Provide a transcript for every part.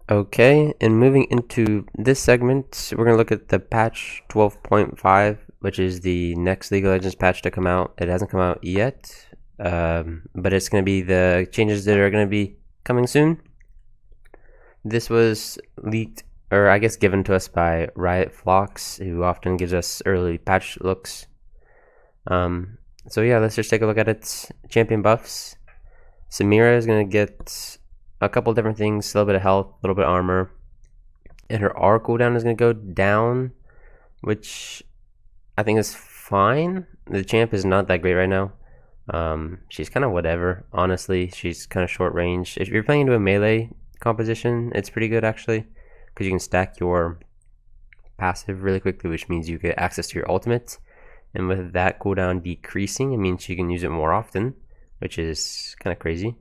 Okay, and moving into this segment, we're going to look at the patch 12.5, which is the next League of Legends patch to come out. It hasn't come out yet, but it's going to be the changes that are going to be coming soon. This was leaked, or I guess given to us by Riot Flocks, who often gives us early patch looks. So yeah, let's just take a look at its champion buffs. Samira is going to get a couple different things, a little bit of health, a little bit of armor. And her R cooldown is going to go down, which I think is fine. The champ is not that great right now. She's kind of whatever, honestly. She's kind of short range. If you're playing into a melee composition, it's pretty good actually, because you can stack your passive really quickly, which means you get access to your ultimate. And with that cooldown decreasing, it means you can use it more often, which is kind of crazy.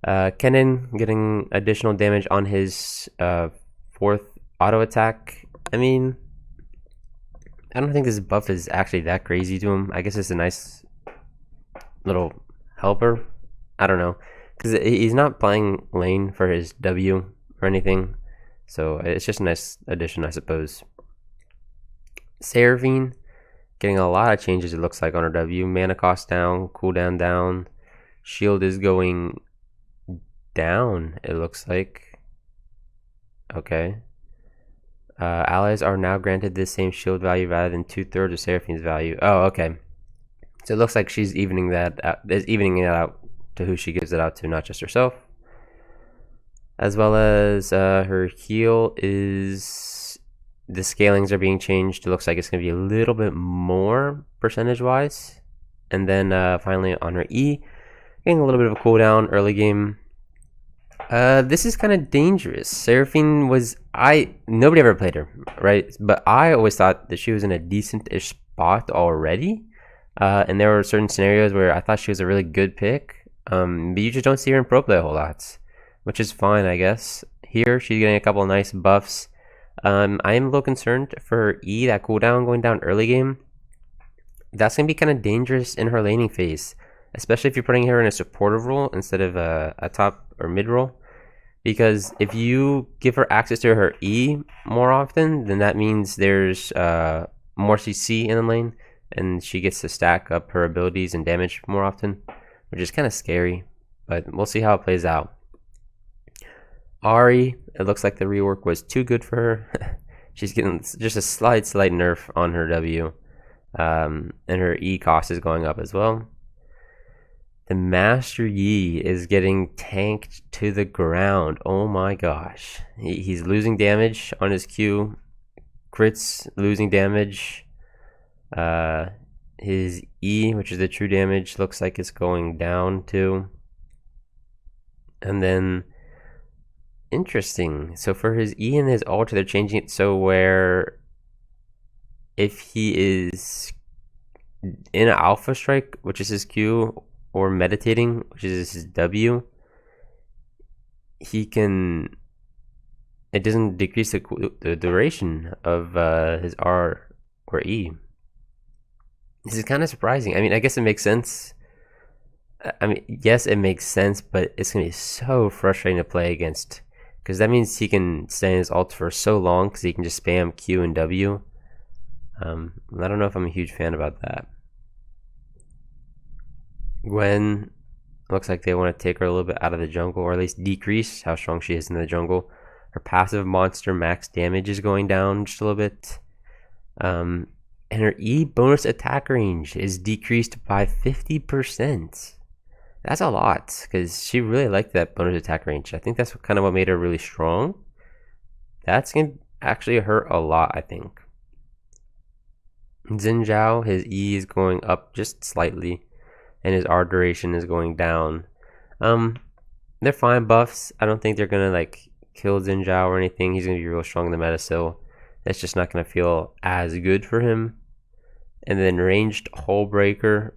Kennen getting additional damage on his fourth auto attack. I mean, I don't think this buff is actually that crazy to him. I guess it's a nice little helper. I don't know, because he's not playing lane for his W or anything, so it's just a nice addition, I suppose. Seraphine getting a lot of changes, it looks like, on her W. Mana cost down, cooldown down, shield is going down, it looks like. Okay. Allies are now granted the same shield value rather than 2/3 of Seraphine's value. Oh, okay. So it looks like she's evening it out to who she gives it out to, not just herself. As well as her heal is, the scalings are being changed. It looks like it's going to be a little bit more percentage-wise. And then finally on her E, getting a little bit of a cooldown early game. This is kind of dangerous. Seraphine was, nobody ever played her, right? But I always thought that she was in a decent-ish spot already. And there were certain scenarios where I thought she was a really good pick. But you just don't see her in pro play a whole lot, which is fine, I guess. Here, she's getting a couple of nice buffs. I am a little concerned for her E, that cooldown going down early game. That's going to be kind of dangerous in her laning phase, especially if you're putting her in a supportive role instead of a top or mid role. Because if you give her access to her E more often, then that means there's more CC in the lane, and she gets to stack up her abilities and damage more often, which is kind of scary, but we'll see how it plays out. Ari, it looks like the rework was too good for her. She's getting just a slight nerf on her W, and her E cost is going up as well. The Master Yi is getting tanked to the ground. Oh my gosh. He's losing damage on his Q. Crits losing damage. His E, which is the true damage, looks like it's going down too. And then, interesting. So for his E and his ult, they're changing it so where if he is in an Alpha Strike, which is his Q, or meditating, which is his W, he can, it doesn't decrease the duration of his R or E. This is kind of surprising. I mean, I guess it makes sense. I mean, yes, it makes sense, but it's going to be so frustrating to play against, because that means he can stay in his ult for so long because he can just spam Q and W. I don't know if I'm a huge fan about that. Gwen, looks like they want to take her a little bit out of the jungle, or at least decrease how strong she is in the jungle. Her passive monster max damage is going down just a little bit. And her E bonus attack range is decreased by 50%. That's a lot, because she really liked that bonus attack range. I think that's kind of what made her really strong. That's going to actually hurt a lot, I think. Xin Zhao, his E is going up just slightly, and his R duration is going down. They're fine buffs. I don't think they're gonna like kill Xin Zhao or anything. He's gonna be real strong in the meta still. That's just not gonna feel as good for him. And then ranged Hull Breaker,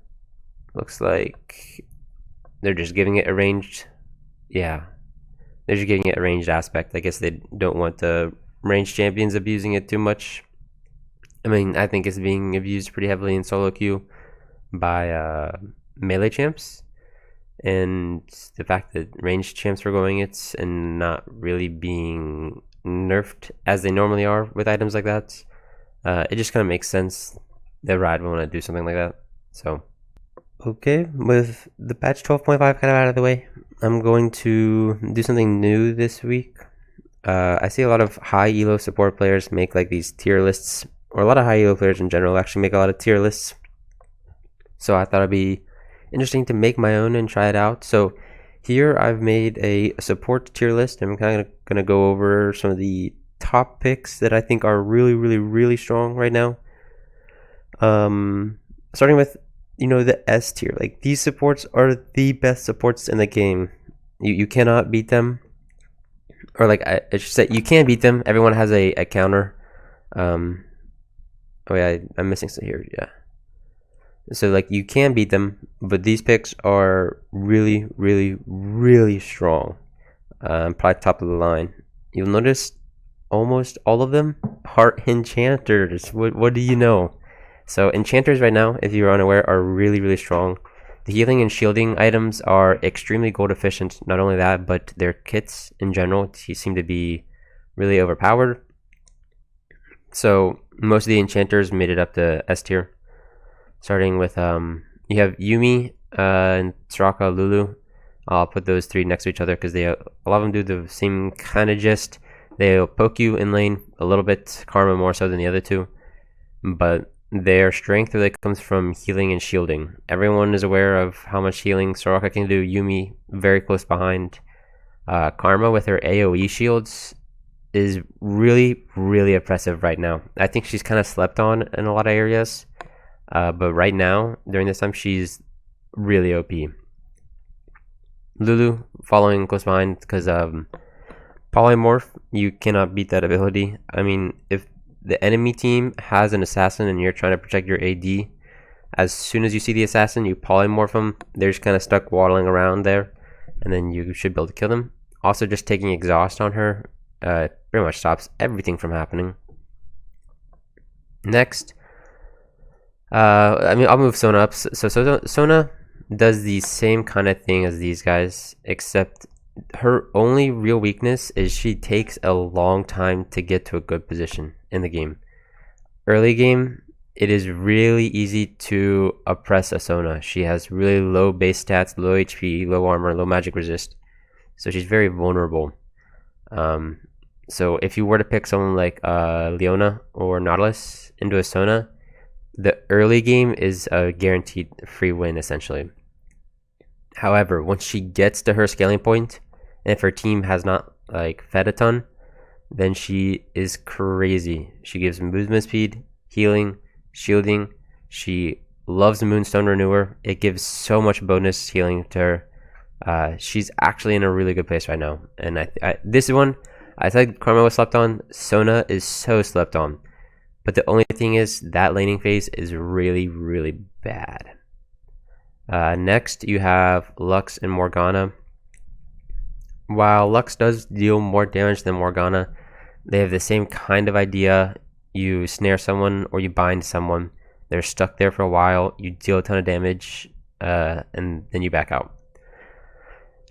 looks like they're just giving it a ranged. Yeah, they're just giving it a ranged aspect. I guess they don't want the ranged champions abusing it too much. I mean, I think it's being abused pretty heavily in solo queue by melee champs. and the fact that ranged champs were going it and not really being nerfed as they normally are with items like that, it just kind of makes sense that Riot would want to do something like that. So, okay, with the patch 12.5 kind of out of the way, I'm going to do something new this week. I see a lot of high elo support players make like these tier lists, or a lot of high elo players in general actually make a lot of tier lists. So I thought it'd be interesting to make my own and try it out. So here I've made a support tier list. I'm kind of going to go over some of the top picks that I think are really strong right now. Starting with, the S tier. Like, these supports are the best supports in the game. You cannot beat them. Or like I should say, you can beat them. Everyone has a counter. Oh yeah, I'm missing some here. Yeah. So like, you can beat them, but these picks are really strong. Probably top of the line. You'll notice almost all of them are enchanters. What do you know? So enchanters right now, if you're unaware, are really strong. The healing and shielding items are extremely gold efficient. Not only that, but their kits in general seem to be really overpowered. So most of the enchanters made it up to S tier. Starting with you have Yuumi and Soraka, Lulu. I'll put those three next to each other because a lot of them do the same kind of gist. They'll poke you in lane a little bit, Karma more so than the other two, but their strength really comes from healing and shielding. Everyone is aware of how much healing Soraka can do. Yuumi very close behind. Karma with her AoE shields is really impressive right now. I think she's kind of slept on in a lot of areas. But right now, during this time, she's really OP. Lulu following close behind because Polymorph, you cannot beat that ability. I mean, if the enemy team has an assassin and you're trying to protect your AD, as soon as you see the assassin, you polymorph them. They're just kind of stuck waddling around there, and then you should be able to kill them. Also, just taking exhaust on her pretty much stops everything from happening. Next, I'll move Sona up. So Sona does the same kind of thing as these guys, except her only real weakness is she takes a long time to get to a good position in the game. Early game, it is really easy to oppress a Sona. She has really low base stats, low HP, low armor, low magic resist, so she's very vulnerable. So if you were to pick someone like Leona or Nautilus into a Sona, the early game is a guaranteed free win essentially. However, once she gets to her scaling point, and if her team has not fed a ton, then she is crazy. She gives movement speed, healing, shielding. She loves the Moonstone Renewer. It gives so much bonus healing to her. She's actually in a really good place right now. And this one, I said Karma was slept on. Sona is so slept on. But the only thing is that laning phase is really bad. Next, you have Lux and Morgana. While Lux does deal more damage than Morgana, they have the same kind of idea. You snare someone or you bind someone. They're stuck there for a while. You deal a ton of damage, and then you back out.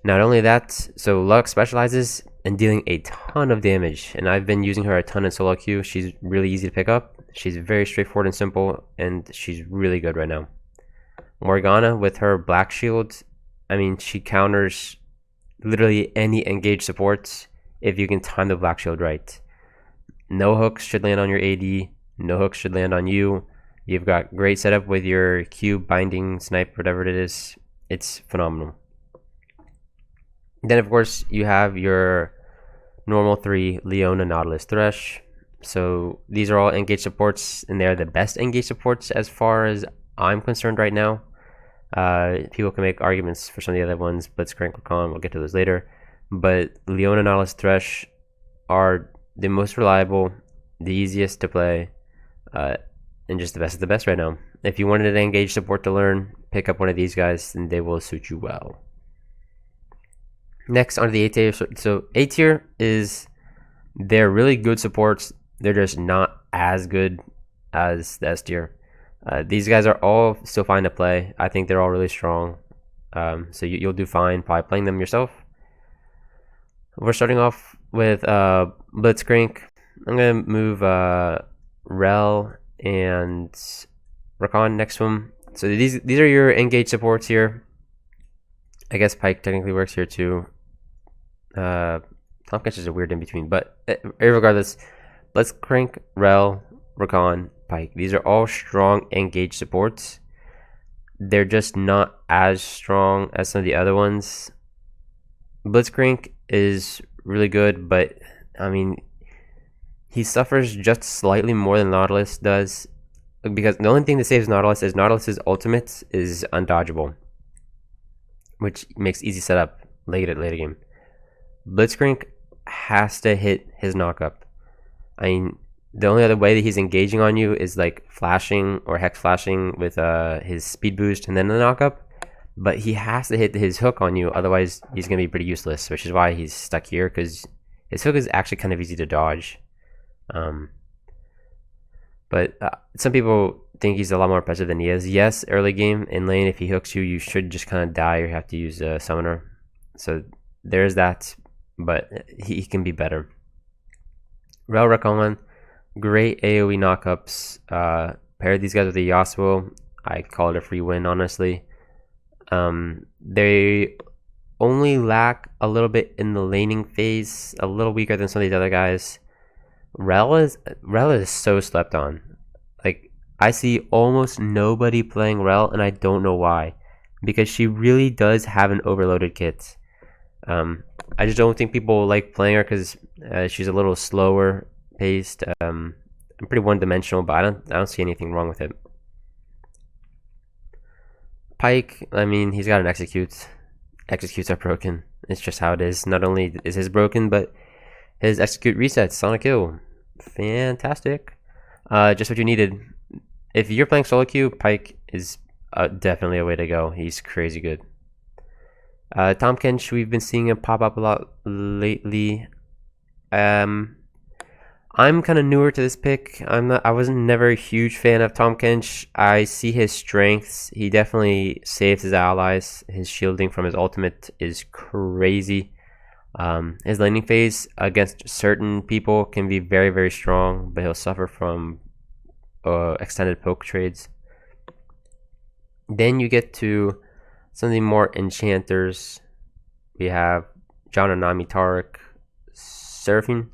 Not only that, so Lux specializes in dealing a ton of damage, and I've been using her a ton in solo queue. She's really easy to pick up. She's very straightforward and simple, and she's really good right now. Morgana with her black shield, I mean, she counters literally any engaged supports if you can time the black shield right. No hooks should land on your AD. No hooks should land on you. You've got great setup with your Q, binding, snipe, whatever it is. It's phenomenal. Then, of course, you have your normal three, Leona, Nautilus, Thresh. So these are all engaged supports, and they're the best engaged supports as far as I'm concerned right now. People can make arguments for some of the other ones, Blitzcrank, we'll get to those later. But Leona, Nautilus, Thresh are the most reliable, the easiest to play, and just the best of the best right now. If you wanted an engaged support to learn, pick up one of these guys, and they will suit you well. Next, onto the A tier. So A tier they're really good supports. They're just not as good as the S tier. These guys are all still fine to play. I think they're all really strong. So you'll do fine probably playing them yourself. We're starting off with Blitzcrank. I'm gonna move Rel and Rakan next to him. So these are your engage supports here. I guess Pike technically works here too. Tompkins is a weird in between, but regardless, Blitzcrank, Rel, Rakan, Pike. These are all strong engage supports. They're just not as strong as some of the other ones. Blitzcrank is really good, but I mean, he suffers just slightly more than Nautilus does, because the only thing that saves Nautilus is Nautilus's ultimate is undodgeable, which makes easy setup late game. Blitzcrank has to hit his knockup. I mean, the only other way that he's engaging on you is like flashing or hex flashing with his speed boost and then the knockup. But he has to hit his hook on you, otherwise he's going to be pretty useless, which is why he's stuck here, because his hook is actually kind of easy to dodge. But some people think he's a lot more impressive than he is. Yes, early game, in lane, if he hooks you, you should just kind of die or have to use a summoner. So there's that, but he can be better. Rel Rakan, great AoE knockups. Pair these guys with a Yasuo. I call it a free win, honestly. They only lack a little bit in the laning phase, a little weaker than some of these other guys. Rel is so slept on. Like, I see almost nobody playing Rel, and I don't know why, because she really does have an overloaded kit. I just don't think people like playing her because she's a little slower paced. I'm pretty one-dimensional, but I don't see anything wrong with it. Pike, I mean, he's got an execute. Executes are broken. It's just how it is. Not only is his broken, but his execute resets on a kill. Fantastic. Just what you needed. If you're playing solo queue, Pike is definitely a way to go. He's crazy good. Tahm Kench, we've been seeing him pop up a lot lately. I'm kind of newer to this pick. I wasn't never a huge fan of Tahm Kench. I see his strengths. He definitely saves his allies. His shielding from his ultimate is crazy. His laning phase against certain people can be very, very strong, but he'll suffer from extended poke trades. Then you get to something more enchanters. We have Jananami, Taric, Seraphine.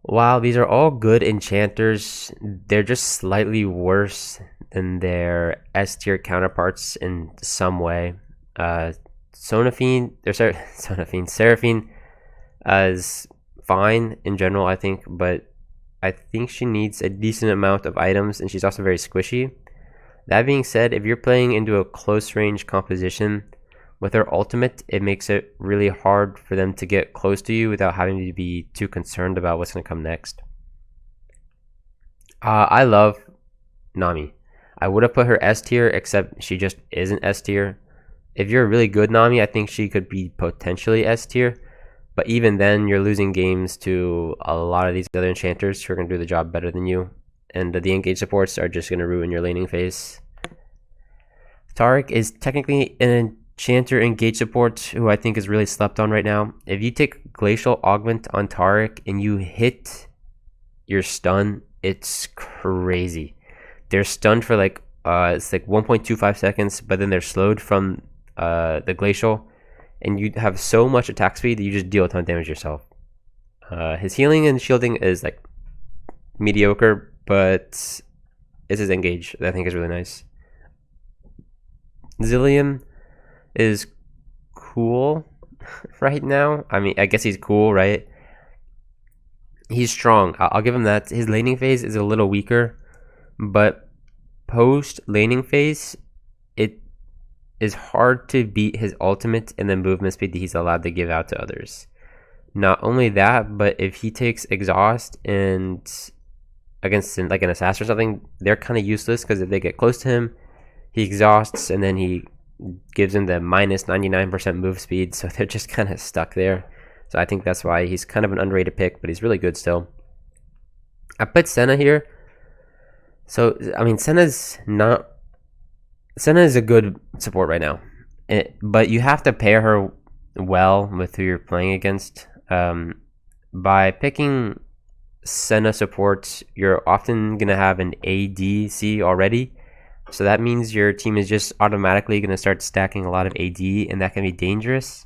While these are all good enchanters, they're just slightly worse than their S tier counterparts in some way. Seraphine is fine in general, I think, but I think she needs a decent amount of items, and she's also very squishy. That being said, if you're playing into a close range composition with her ultimate, it makes it really hard for them to get close to you without having to be too concerned about what's going to come next. I love Nami. I would have put her S tier, except she just isn't S tier. If you're a really good Nami, I think she could be potentially S tier. But even then, you're losing games to a lot of these other enchanters who are going to do the job better than you. And the engage supports are just going to ruin your laning phase. Taric is technically an enchanter engage support who I think is really slept on right now. If you take Glacial Augment on Taric and you hit your stun, it's crazy. They're stunned for like it's like 1.25 seconds, but then they're slowed from the Glacial, and you have so much attack speed that you just deal a ton of damage yourself. His healing and shielding is like mediocre, but it's his engage that I think is really nice. Zillion is cool right now. I mean, I guess he's cool, right? He's strong. I'll give him that. His laning phase is a little weaker, but post laning phase, it is hard to beat his ultimate and the movement speed that he's allowed to give out to others. Not only that, but if he takes exhaust and against like an assassin or something, they're kind of useless, because if they get close to him, he exhausts and then he gives him the minus 99% move speed, so they're just kind of stuck there. So I think that's why he's kind of an underrated pick, but he's really good still. I put Sona here. So I mean, Sena is a good support right now. But you have to pair her well with who you're playing against. By picking Sona supports, you're often going to have an ADC already. So that means your team is just automatically going to start stacking a lot of AD, and that can be dangerous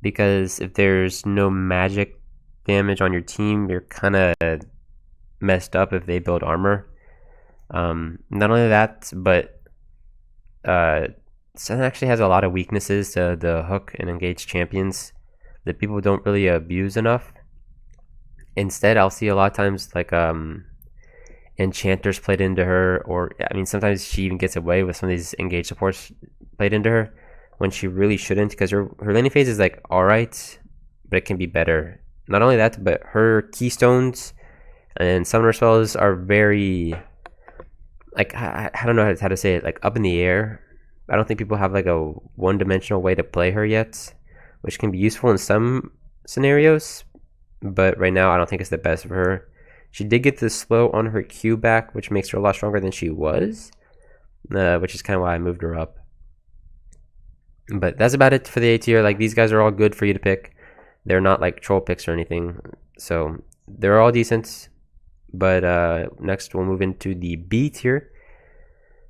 because if there's no magic damage on your team, you're kind of messed up if they build armor. Not only that, but Sona actually has a lot of weaknesses to the hook and engage champions that people don't really abuse enough. Instead, I'll see a lot of times like enchanters played into her, or I mean sometimes she even gets away with some of these engage supports played into her when she really shouldn't, because her laning phase is like alright, but it can be better. Not only that, but her keystones and summoner spells are very, like, I don't know how to say it, like up in the air. I don't think people have like a one-dimensional way to play her yet, which can be useful in some scenarios, but right now I don't think it's the best for her. She did get the slow on her Q back, which makes her a lot stronger than she was, which is kind of why I moved her up. But that's about it for the A tier. Like, these guys are all good for you to pick. They're not like troll picks or anything, so they're all decent. But next we'll move into the B tier.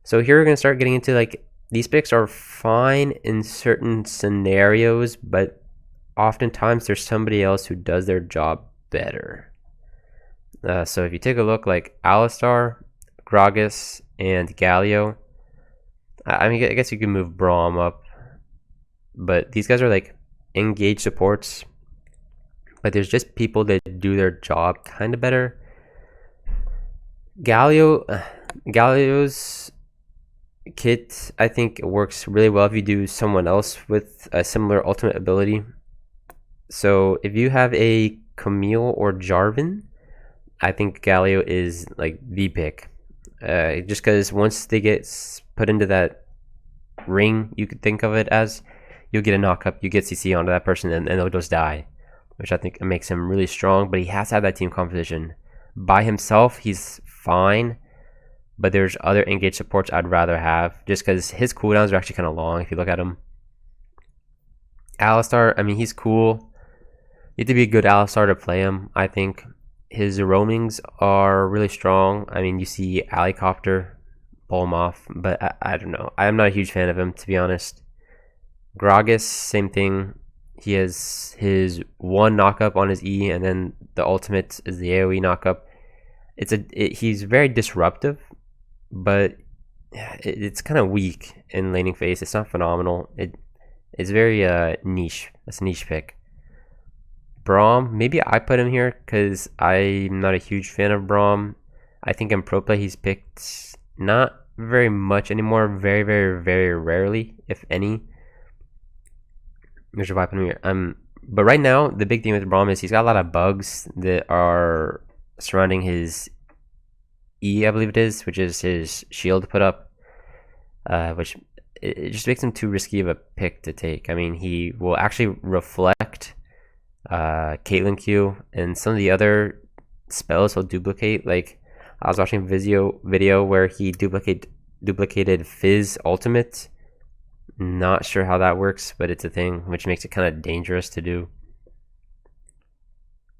So here we're going to start getting into, like, these picks are fine in certain scenarios, but oftentimes there's somebody else who does their job better. So if you take a look, like Alistar, Gragas, and Galio, I mean, I guess you can move Braum up, but these guys are like engage supports, but there's just people that do their job kind of better. Galio's kit, I think, works really well if you do someone else with a similar ultimate ability. So if you have a Camille or Jarvan, I think Galio is like the pick. Just because once they get put into that ring, you could think of it as, you'll get a knock-up, you get CC onto that person, and they'll just die, which I think makes him really strong. But he has to have that team composition. By himself, he's fine, but there's other engage supports I'd rather have, just because his cooldowns are actually kind of long if you look at him. Alistar, I mean, he's cool. You have to be a good Alistar to play him, I think. His roamings are really strong. I mean, you see Alicopter pull him off, but I don't know. I'm not a huge fan of him, to be honest. Gragas, same thing. He has his one knockup on his E, and then the ultimate is the AoE knockup. He's very disruptive, but it's kind of weak in laning phase. It's not phenomenal. It's very niche. That's a niche pick. Braum, maybe I put him here because I'm not a huge fan of Braum. I think in pro play he's picked not very much anymore. Very, very, very rarely, if any. Here's why I put him here. But right now, the big thing with Braum is he's got a lot of bugs that are surrounding his E, I believe it is, which is his shield put up, which it just makes him too risky of a pick to take. I mean, he will actually reflect Caitlyn Q, and some of the other spells will duplicate. Like, I was watching a video where he duplicated Fizz ultimate. Not sure how that works, but it's a thing, which makes it kind of dangerous to do.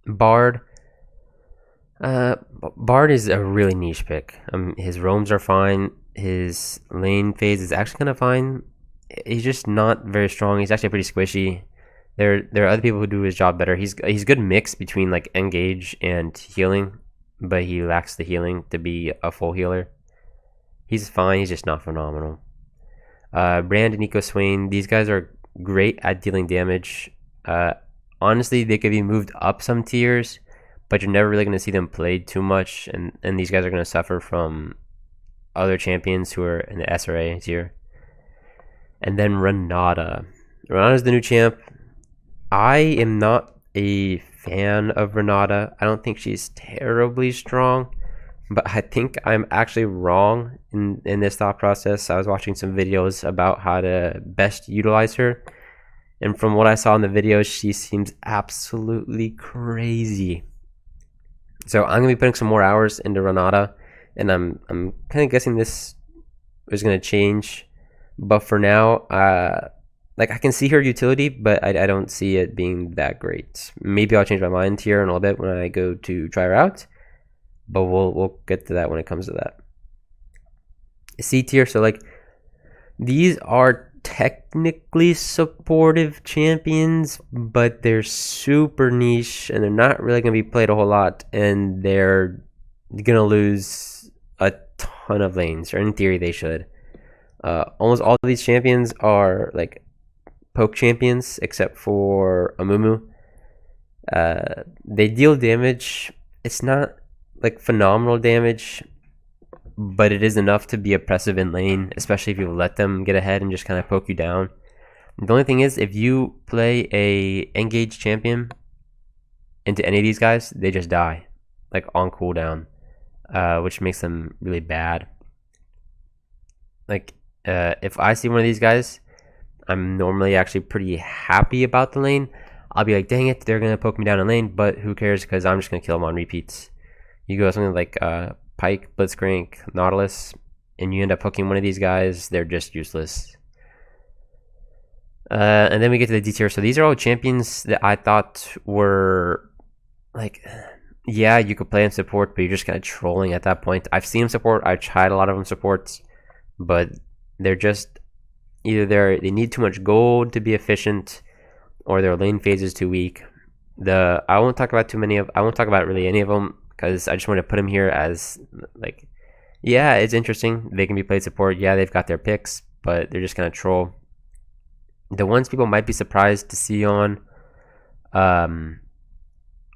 Bard is a really niche pick. His roams are fine. His lane phase is actually kind of fine. He's just not very strong. He's actually pretty squishy. There are other people who do his job better. He's good mix between like engage and healing, but he lacks the healing to be a full healer. He's fine. He's just not phenomenal. Brand and Nico Swain, these guys are great at dealing damage. Honestly, they could be moved up some tiers, but you're never really going to see them played too much, and these guys are going to suffer from other champions who are in the SRA tier. And then Renata. Renata's the new champ. I am not a fan of Renata. I don't think she's terribly strong, but I think I'm actually wrong in this thought process. I was watching some videos about how to best utilize her, and from what I saw in the videos, she seems absolutely crazy. So I'm going to be putting some more hours into Renata, and I'm kind of guessing this is going to change. But for now, like, I can see her utility, but I don't see it being that great. Maybe I'll change my mind here in a little bit when I go to try her out, but we'll get to that when it comes to that. C tier, so like these are technically supportive champions, but they're super niche and they're not really going to be played a whole lot, and they're going to lose a ton of lanes, or in theory they should. Almost all of these champions are like poke champions except for Amumu. They deal damage. It's not like phenomenal damage, but it is enough to be oppressive in lane, especially if you let them get ahead and just kind of poke you down. The only thing is, if you play a engaged champion into any of these guys, they just die, like on cooldown, which makes them really bad. Like, if I see one of these guys, I'm normally actually pretty happy about the lane. I'll be like, dang it, they're going to poke me down in lane, but who cares, because I'm just going to kill them on repeats. You go something like Pike, Blitzcrank, Nautilus, and you end up hooking one of these guys, they're just useless. And then we get to the D tier. So these are all champions that I thought were like, yeah, you could play in support, but you're just kind of trolling at that point. I've seen them support. I've tried a lot of them supports, but they're just either they need too much gold to be efficient, or their lane phase is too weak. I won't talk about really any of them, because I just want to put them here as like, yeah, it's interesting. They can be played support. Yeah, they've got their picks, but they're just gonna troll. The ones people might be surprised to see on,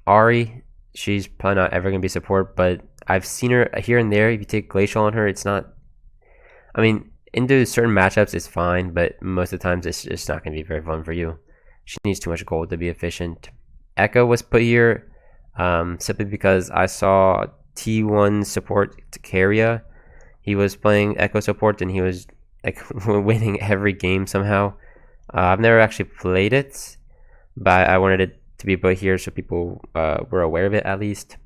Ahri, she's probably not ever gonna be support, but I've seen her here and there. If you take Glacial on her, it's not. I mean, into certain matchups, it's fine, but most of the times, it's just not gonna be very fun for you. She needs too much gold to be efficient. Echo was put here simply because I saw T1 support Caria. He was playing Echo support and he was like winning every game somehow. I've never actually played it, but I wanted it to be put here so people were aware of it at least.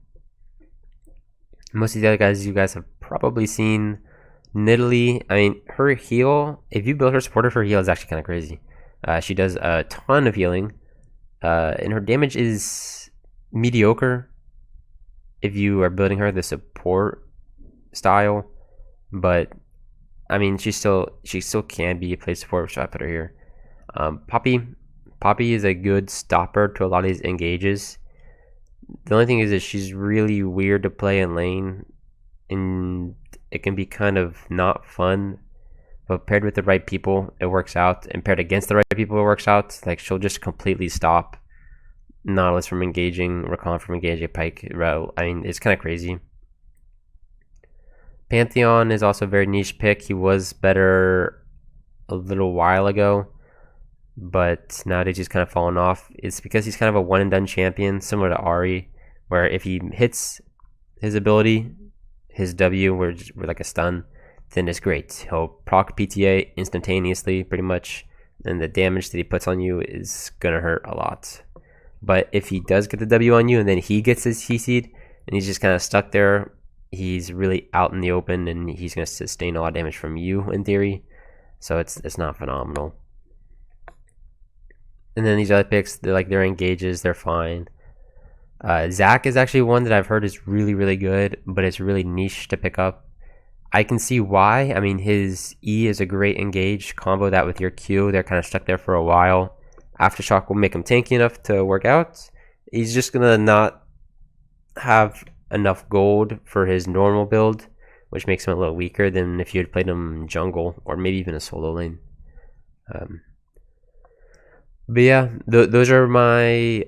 Most of the other guys you guys have probably seen. Nidalee, I mean, her heal, if you build her supporter, her heal is actually kind of crazy. She does a ton of healing, and her damage is mediocre if you are building her the support style, but I mean, she still can be a play support, so I put her here. Poppy is a good stopper to a lot of these engages. The only thing is that she's really weird to play in lane, and it can be kind of not fun, but paired with the right people, it works out, and paired against the right people, it works out. Like, she'll just completely stop Nautilus from engaging, Rakan from engaging Pike. I mean, it's kind of crazy. Pantheon is also a very niche pick. He was better a little while ago, but nowadays he's kind of fallen off. It's because he's kind of a one and done champion, similar to Ahri, where if he hits his ability, his W, we're like a stun, then it's great. He'll proc PTA instantaneously, pretty much, and the damage that he puts on you is gonna hurt a lot. But if he does get the W on you and then he gets his CC'd and he's just kind of stuck there, he's really out in the open and he's gonna sustain a lot of damage from you in theory. So it's not phenomenal. And then these other picks, they're engages, they're fine. Zac is actually one that I've heard is really, really good, but it's really niche to pick up. I can see why. I mean, his E is a great engage. Combo that with your Q. They're kind of stuck there for a while. Aftershock will make him tanky enough to work out. He's just going to not have enough gold for his normal build, which makes him a little weaker than if you had played him jungle or maybe even a solo lane. But yeah, those are my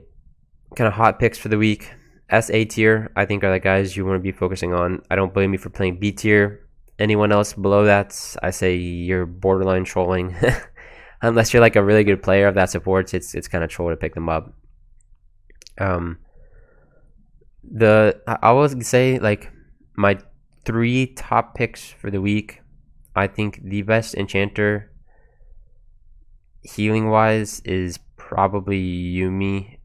kind of hot picks for the week. SA tier, I think, are the guys you want to be focusing on. I don't blame you for playing B tier. Anyone else below that, I say you're borderline trolling. Unless you're like a really good player of that supports, it's kind of troll to pick them up. I will say, like, my 3 top picks for the week. I think the best enchanter healing wise is probably Yuumi,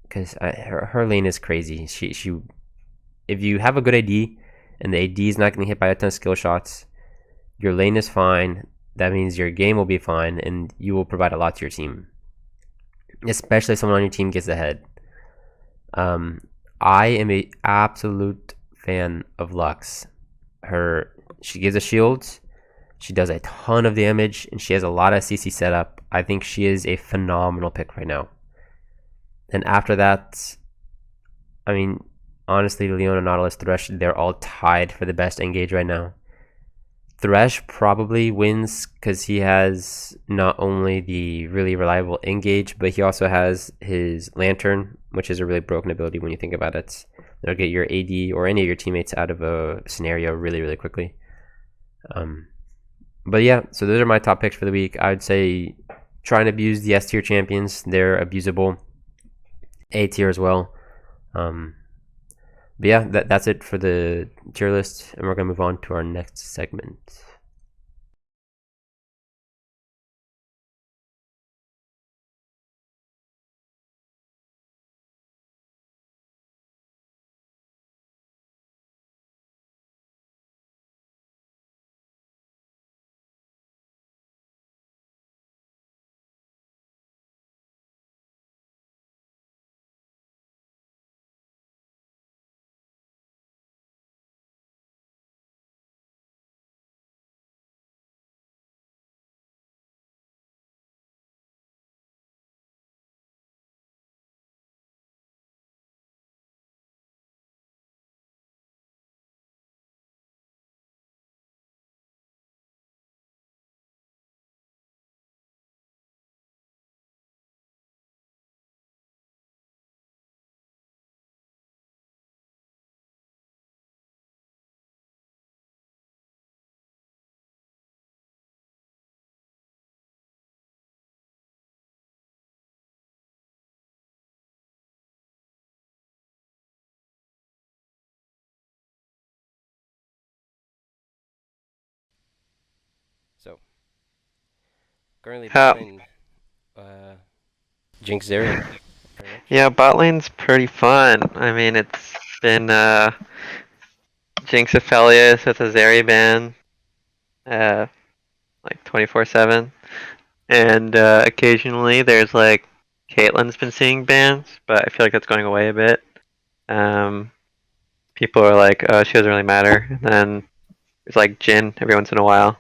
because her lane is crazy. She if you have a good AD and the AD is not getting hit by a ton of skill shots, your lane is fine. that means your game will be fine and you will provide a lot to your team, especially if someone on your team gets ahead. I am a absolute fan of Lux. She gives a shield, she does a ton of damage, and she has a lot of CC setup. I think she is a phenomenal pick right now. And after that, I mean, honestly, Leona, Nautilus, Thresh, they're all tied for the best engage right now. Thresh probably wins because he has not only the really reliable engage, but he also has his Lantern, which is a really broken ability when you think about it. It'll get your AD or any of your teammates out of a scenario really, really quickly. But yeah, so those are my top picks for the week. I would say try and abuse the S tier champions. They're abusable. A tier as well. But yeah, that's it for the tier list, and we're going to move on to our next segment. So, currently bot lane, Jinx Zeri, pretty much. Yeah, bot lane's pretty fun. I mean, it's been Jinx Aphelios with a Zeri ban, like 24/7, and occasionally there's like Caitlyn's been seeing bans, but I feel like that's going away a bit. People are like, oh, she doesn't really matter. And then there's like Jhin every once in a while,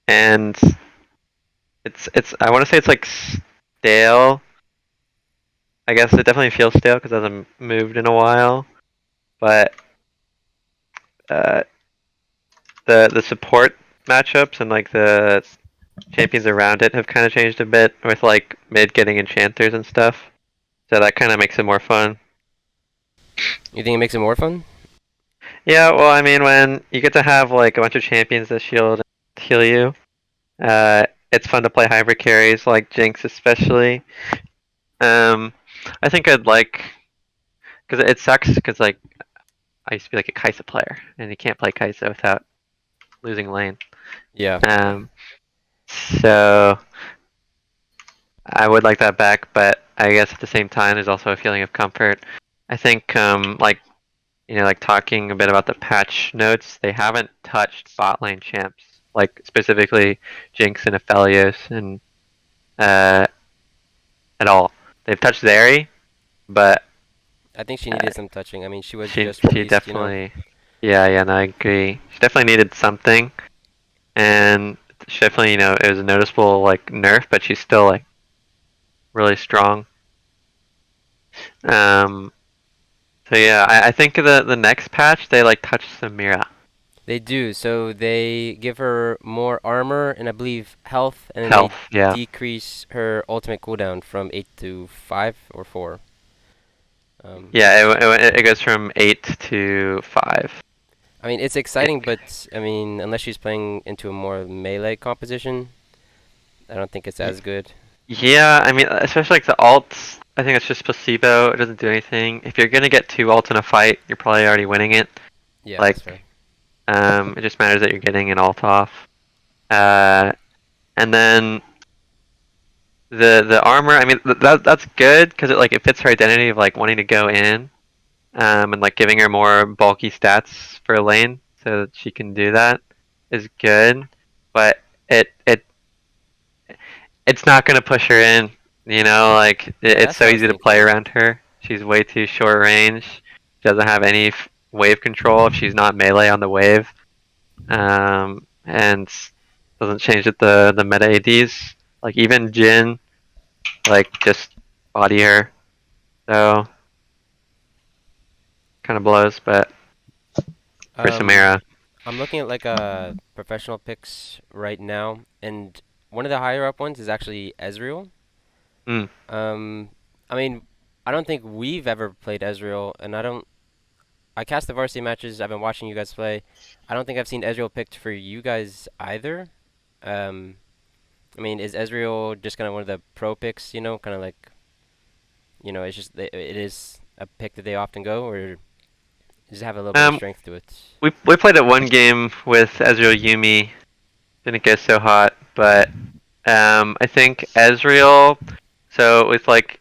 and it's I want to say it's like stale. I guess it definitely feels stale because it hasn't moved in a while, but uh, the support matchups and like the champions around it have kind of changed a bit with like mid getting enchanters and stuff. So that kind of makes it more fun. You think it makes it more fun? Yeah, well, I mean, when you get to have like a bunch of champions that shield and heal you, it's fun to play hybrid carries like Jinx especially. I think I'd like because it sucks because like I used to be like a Kai'Sa player and you can't play Kai'Sa without losing lane. Yeah. So I would like that back, but I guess at the same time, there's also a feeling of comfort. I think, like like talking a bit about the patch notes, they haven't touched bot lane champs, like specifically Jinx and Aphelios, and at all. They've touched Zeri, but I think she needed some touching. I mean, she was she just she released, definitely, yeah, no, I agree. She definitely needed something, and she definitely, it was a noticeable like nerf, but she's still like really strong. Um, So yeah, I think the next patch they like touch Samira. They do. So they give her more armor and I believe health, and then they Health, yeah. decrease her ultimate cooldown from 8 to 5 or 4. Yeah, it goes from 8 to 5. I mean, it's exciting, but I mean, unless she's playing into a more melee composition, I don't think it's as good. Yeah, I mean, especially like the alts, I think it's just placebo. It doesn't do anything. If you're gonna get 2 alts in a fight, you're probably already winning it. Yeah, that's fair. Like, it just matters that you're getting an alt off. And then the armor, I mean, that's good because it fits her identity of like wanting to go in, and like giving her more bulky stats for lane so that she can do that. is good, but it it's not gonna push her in. You know, like Yeah, it's that's so what I was easy to play thinking. around her. She's way too short range. She doesn't have any wave control if she's not melee on the wave. And doesn't change with the meta ADs. Like even Jin, like just body her. So kind of blows, but for Um, Samara, I'm looking at like professional picks right now, and one of the higher up ones is actually Ezreal. mm, Um, I mean, I don't think we've ever played Ezreal, and I cast the varsity matches. I've been watching you guys play. I don't think I've seen Ezreal picked for you guys either. Um, I mean, is Ezreal just kind of one of the pro picks? You know, kind of like it's just it is a pick that they often go, or does it have a little bit of um, strength to it? we played it one game with Ezreal Yumi. Didn't get so hot, but I think Ezreal. So with like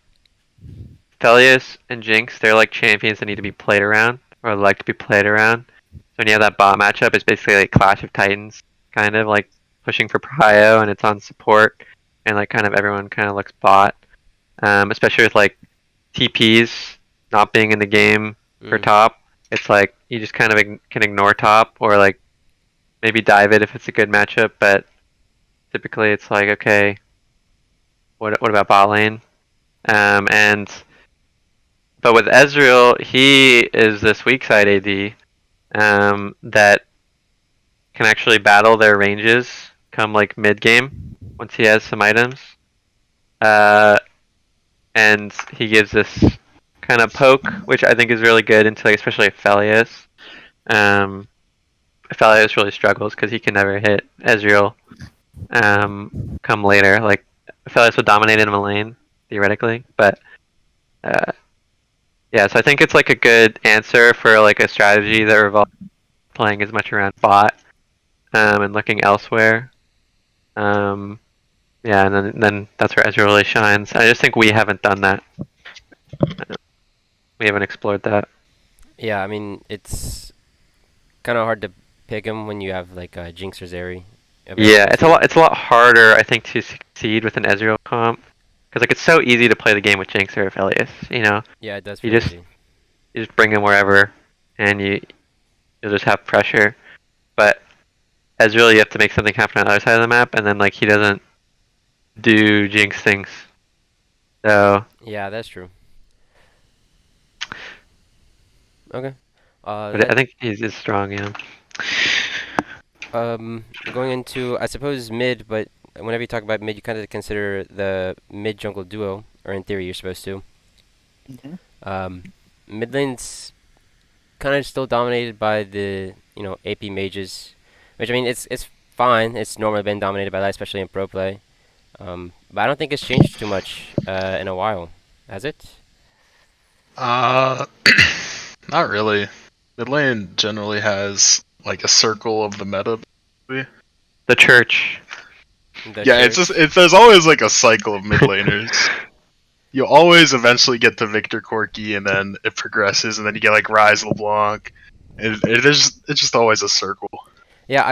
Felius and Jinx, they're like champions that need to be played around or like to be played around. So when you have that bot matchup, it's basically like Clash of Titans, kind of like pushing for prio, and it's on support, and like kind of everyone kind of looks bot. Especially with like TPs not being in the game for Mm. top, it's like you just kind of can ignore top or like maybe dive it if it's a good matchup, but typically it's like okay, what about bot lane? And but with Ezreal, he is this weak side AD that can actually battle their ranges come like mid game once he has some items. Uh, and he gives this kind of poke, which I think is really good into like especially Aphelios. Um, Aphelios really struggles because he can never hit Ezreal. Come later, like Aphelios would dominate in a lane theoretically, but uh, yeah. So I think it's like a good answer for like a strategy that revolves playing as much around bot and looking elsewhere. Um, yeah, and then that's where Ezreal really shines. I just think we haven't done that. We haven't explored that. Yeah, I mean it's kind of hard to pick him when you have like Jinx or Zeri available Yeah, to you. it's a lot harder I think to succeed with an Ezreal comp because like it's so easy to play the game with Jinx or Aphelios. You know, Yeah, it does you feel just easy. you just bring him wherever, and you'll just have pressure. But Ezreal, you have to make something happen on the other side of the map, and then like he doesn't do Jinx things. So, Yeah, that's true. Okay. but That I think he's strong. Yeah. Going into I suppose mid, but whenever you talk about mid, you kind of consider the mid jungle duo, or in theory you're supposed to. Hmm. Um, Mid lane's kind of still dominated by the AP mages, which I mean it's fine. It's normally been dominated by that, especially in pro play. But I don't think it's changed too much in a while, has it? Uh, not really. Mid lane generally has like a circle of the meta. Basically. The church. The Yeah, it's just church. there's always like a cycle of mid laners. You always eventually get to Victor Corky, and then it progresses, and then you get like Rise LeBlanc. It's just always a circle. Yeah,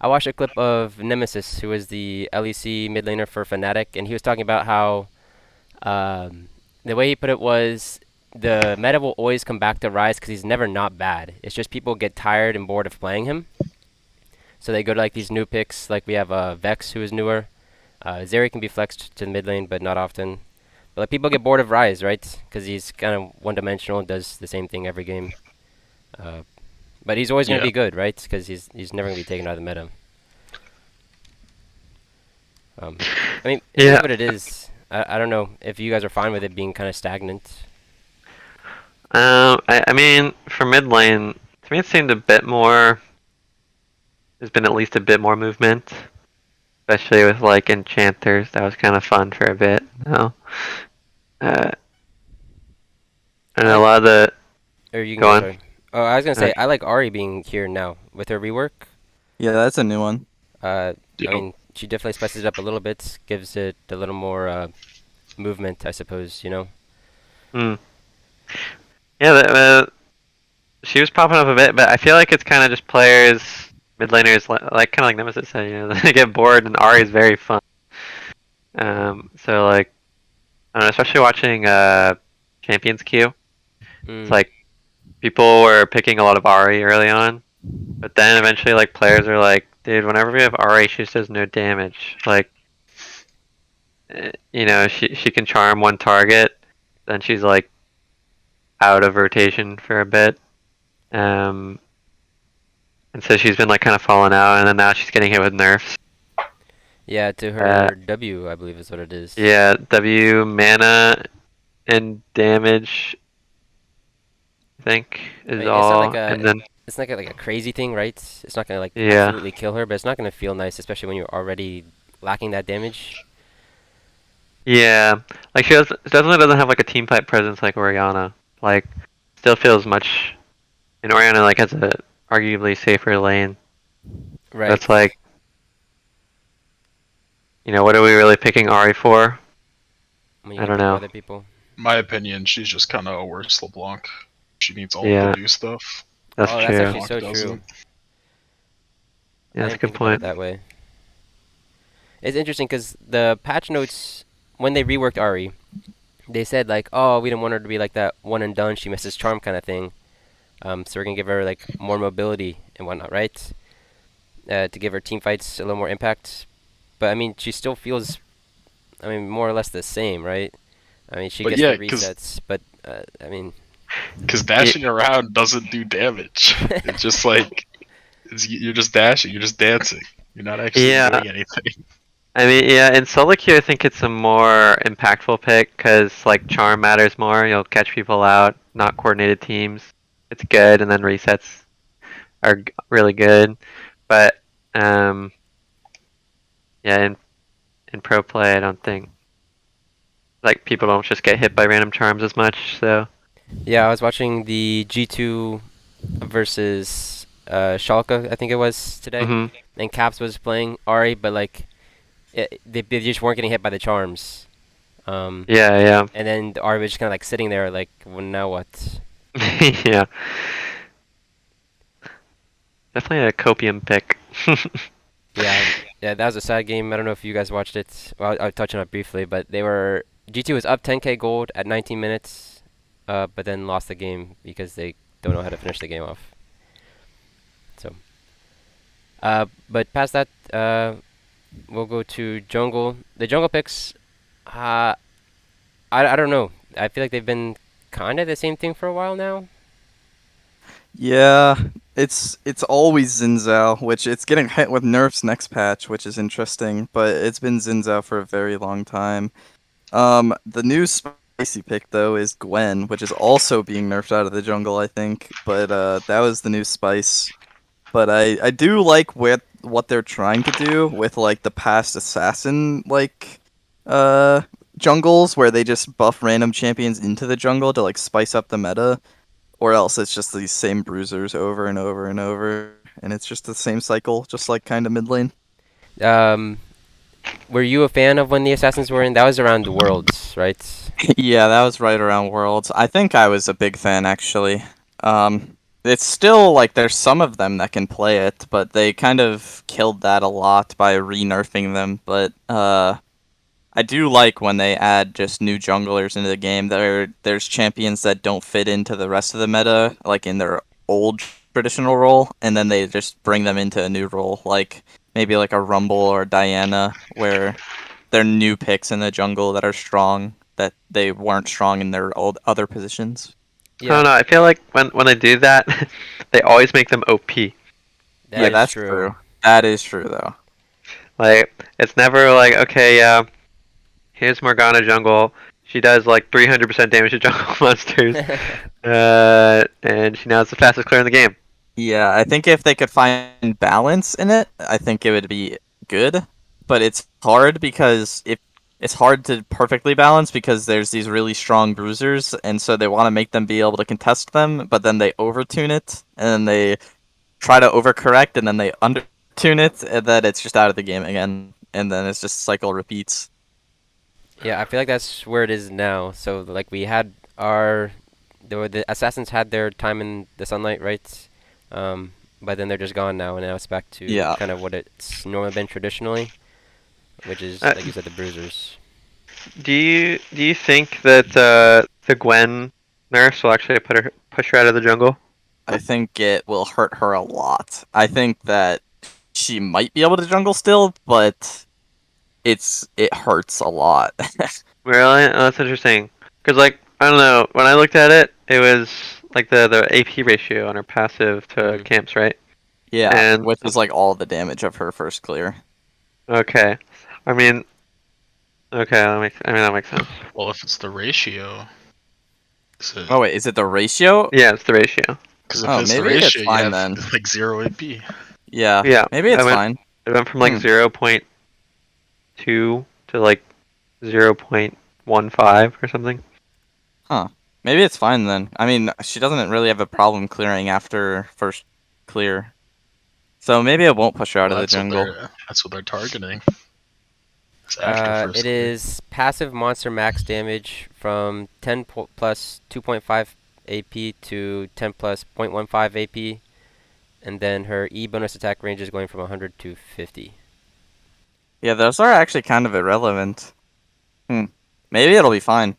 I watched a clip of Nemesis, who is the LEC mid laner for Fnatic, and he was talking about how the way he put it was the meta will always come back to Rise because he's never not bad. It's just people get tired and bored of playing him, so they go to like these new picks. Like we have Vex, who is newer. Zeri can be flexed to the mid lane, but not often. But like, people get bored of Rise, right? Because he's kind of one-dimensional and does the same thing every game. Uh, but he's always going to Yeah. be good, right? Because he's never going to be taken out of the meta. I mean, it is Yeah. what it is. I don't know if you guys are fine with it being kind of stagnant. I mean, for mid lane, to me it seemed a bit more. There's been at least a bit more movement, especially with like enchanters. That was kind of fun for a bit. No, uh, and I a like, lot of the or you can go go. on. Sorry. Oh, I was gonna Uh, say I like Ari being here now with her rework. Yeah, that's a new one. I Yep. mean, she definitely spices it up a little bit, gives it a little more movement, I suppose. hmm. Yeah, she was popping up a bit, but I feel like it's kind of just players mid laners like kind of like Nemesis said, they get bored, and Ahri is very fun. So like, I don't know, especially watching Champions Queue. It's Mm. like people were picking a lot of Ahri early on, but then eventually like players are like, dude, whenever we have Ahri, she just does no damage. Like, she can charm one target, then she's like out of rotation for a bit. And so she's been like kind of falling out, and then now she's getting hit with nerfs. Yeah, to her W, I believe is what it is. Yeah, W mana and damage, I think, is It's not all, like a and then it's not like a crazy thing, right? It's not gonna like yeah, absolutely kill her, but it's not gonna feel nice, especially when you're already lacking that damage. yeah, like she definitely doesn't have like a team fight presence like Oriana. Like, still feels much, and Oriana like has a arguably safer lane. Right. That's like, what are we really picking Ahri for? When you I can don't pick know. other people. My opinion, she's just kind of a worse LeBlanc. She needs all Yeah, the new stuff. that's Oh, that's true. actually so LeBlanc true. doesn't. Yeah, I that's a didn't good think about it point. that way. It's interesting because the patch notes when they reworked Ari, they said like, oh, we didn't want her to be like that one and done. She misses charm kind of thing. So we're gonna give her like more mobility and whatnot, right? To give her team fights a little more impact. But I mean, she still feels, I mean, more or less the same, right? I mean, she But gets yeah, the resets, but I mean, because dashing around doesn't do damage. It's just like you're just dashing, you're just dancing. You're not actually Yeah, doing anything. I mean, yeah, in solo queue, I think it's a more impactful pick because like charm matters more. You'll catch people out, not coordinated teams. It's good, and then resets are really good. But yeah, in pro play, I don't think like people don't just get hit by random charms as much. So yeah, I was watching the G2 versus Schalke, I think it was today, hmm and Caps was playing Ari, but like they just weren't getting hit by the charms. yeah, yeah, And then the Ari was just kind of like sitting there, like, well, now what? yeah. Definitely a copium pick. Yeah, yeah, that was a sad game. I don't know if you guys watched it. Well, I'll touch on it briefly, but G2 was up 10k gold at 19 minutes, but then lost the game because they don't know how to finish the game off. So, but past that, we'll go to jungle. The jungle picks, I don't know. I feel like they've been kind of the same thing for a while now. Yeah, it's always Zinzao, which it's getting hit with nerfs next patch, which is interesting, but it's been Zinzao for a very long time. The new spicy pick though is Gwen, which is also being nerfed out of the jungle, I think, but that was the new spice. But I do like what they're trying to do with like the past assassin uh jungles where they just buff random champions into the jungle to like spice up the meta, or else it's just these same bruisers over and over and over, and it's just the same cycle, just like kind of mid lane. Um, were you a fan of when the assassins were in? That was around the worlds, right? Yeah, that was right around Worlds. I think I was a big fan actually. It's still like there's some of them that can play it, but they kind of killed that a lot by re-nerfing them. But I do like when they add just new junglers into the game. There's champions that don't fit into the rest of the meta, like in their old traditional role, and then they just bring them into a new role, like maybe like a Rumble or Diana, where they're new picks in the jungle that are strong that they weren't strong in their old other positions. I don't Yeah, know. I feel like when they do that, they always make them OP. that Yeah, Like is that's true. true. That is true though. like it's never like, okay, yeah, here's Morgana jungle. She does like 300% damage to jungle monsters. And she now is the fastest clear in the game. Yeah, I think if they could find balance in it, I think it would be good. But it's hard because if it's hard to perfectly balance because there's these really strong bruisers, and so they want to make them be able to contest them, but then they overtune it, and then they try to overcorrect, and then they undertune it, and then it's just out of the game again, and then it's just cycle repeats. Yeah, I feel like that's where it is now. So like we had the assassins had their time in the sunlight, right? but then they're just gone now, and now it's back to Yeah. kind of what it's normally been traditionally, which is Uh, like you said, the bruisers. Do you think that the Gwen nurse will actually push her out of the jungle? I think it will hurt her a lot. I think that she might be able to jungle still, but it hurts a lot. Really? Oh, that's interesting. Cause like I don't know, when I looked at it, it was like the AP ratio on her passive to Mhm. camps, right? Yeah, And which is like all the damage of her first clear. okay, I mean, okay, that makes sense. Well, if it's the ratio, Oh wait, is it the ratio? Yeah, it's the ratio. because if Oh, it's the maybe it's ratio, you fine have then. like 0 AP. Yeah, Yeah, maybe I it's went fine. it went from like Hmm. 0.2 to like 0.15 or something. Maybe it's fine then. I mean, she doesn't really have a problem clearing after first clear. So maybe it won't push her out Well, of the jungle. that's what they're targeting. It's after first It clear. is passive monster max damage from 10 plus 2.5 AP to 10 plus 0.15 AP, and then her E bonus attack range is going from 100 to 50. Yeah, those are actually kind of irrelevant. Maybe it'll be fine.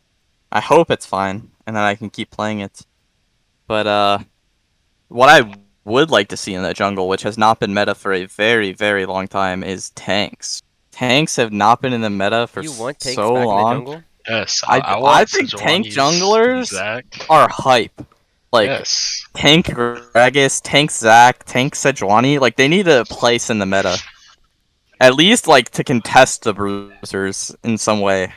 I hope it's fine, and then I can keep playing it. But what I would like to see in the jungle, which has not been meta for a very, very long time, is tanks. Tanks have not been in the meta for You want tanks so back in the long. jungle? Yes, I I I want think tank Sejuani's junglers Zac. are hype. Like Yes. tank Gragas, tank Zac, tank Sejuani, like they need a place in the meta. At least like to contest the bruisers in some way.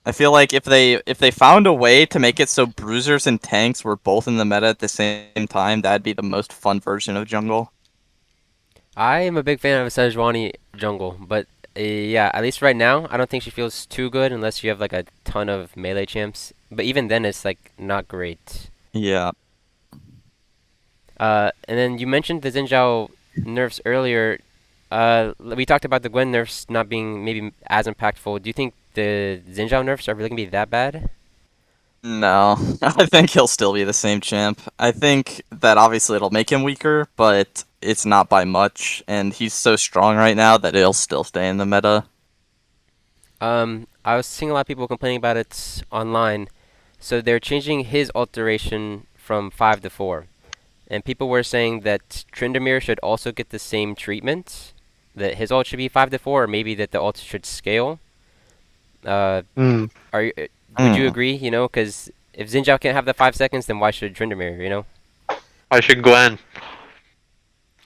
I feel like if they found a way to make it so bruisers and tanks were both in the meta at the same time, that'd be the most fun version of jungle. I am a big fan of Sejuani jungle, but yeah, at least right now, I don't think she feels too good unless you have like a ton of melee champs. But even then, it's like not great. Yeah. And then you mentioned the Xin nerfs earlier. We talked about the Gwen nerfs not being maybe as impactful. Do you think the Xin nerfs are really gonna be that bad? No, I think he'll still be the same champ. I think that obviously it'll make him weaker, but it's not by much, and he's so strong right now that he'll still stay in the meta. I was seeing a lot of people complaining about it online. So they're changing his alteration from 5 to 4. And people were saying that Tryndamere should also get the same treatment. That his ult should be 5 to 4, or maybe that the ult should scale. Uh, Mm. would you Hmm. agree? You know, because if Xin Zhao can't have the 5 seconds, then why should Tryndamere, you know? I should Gwen.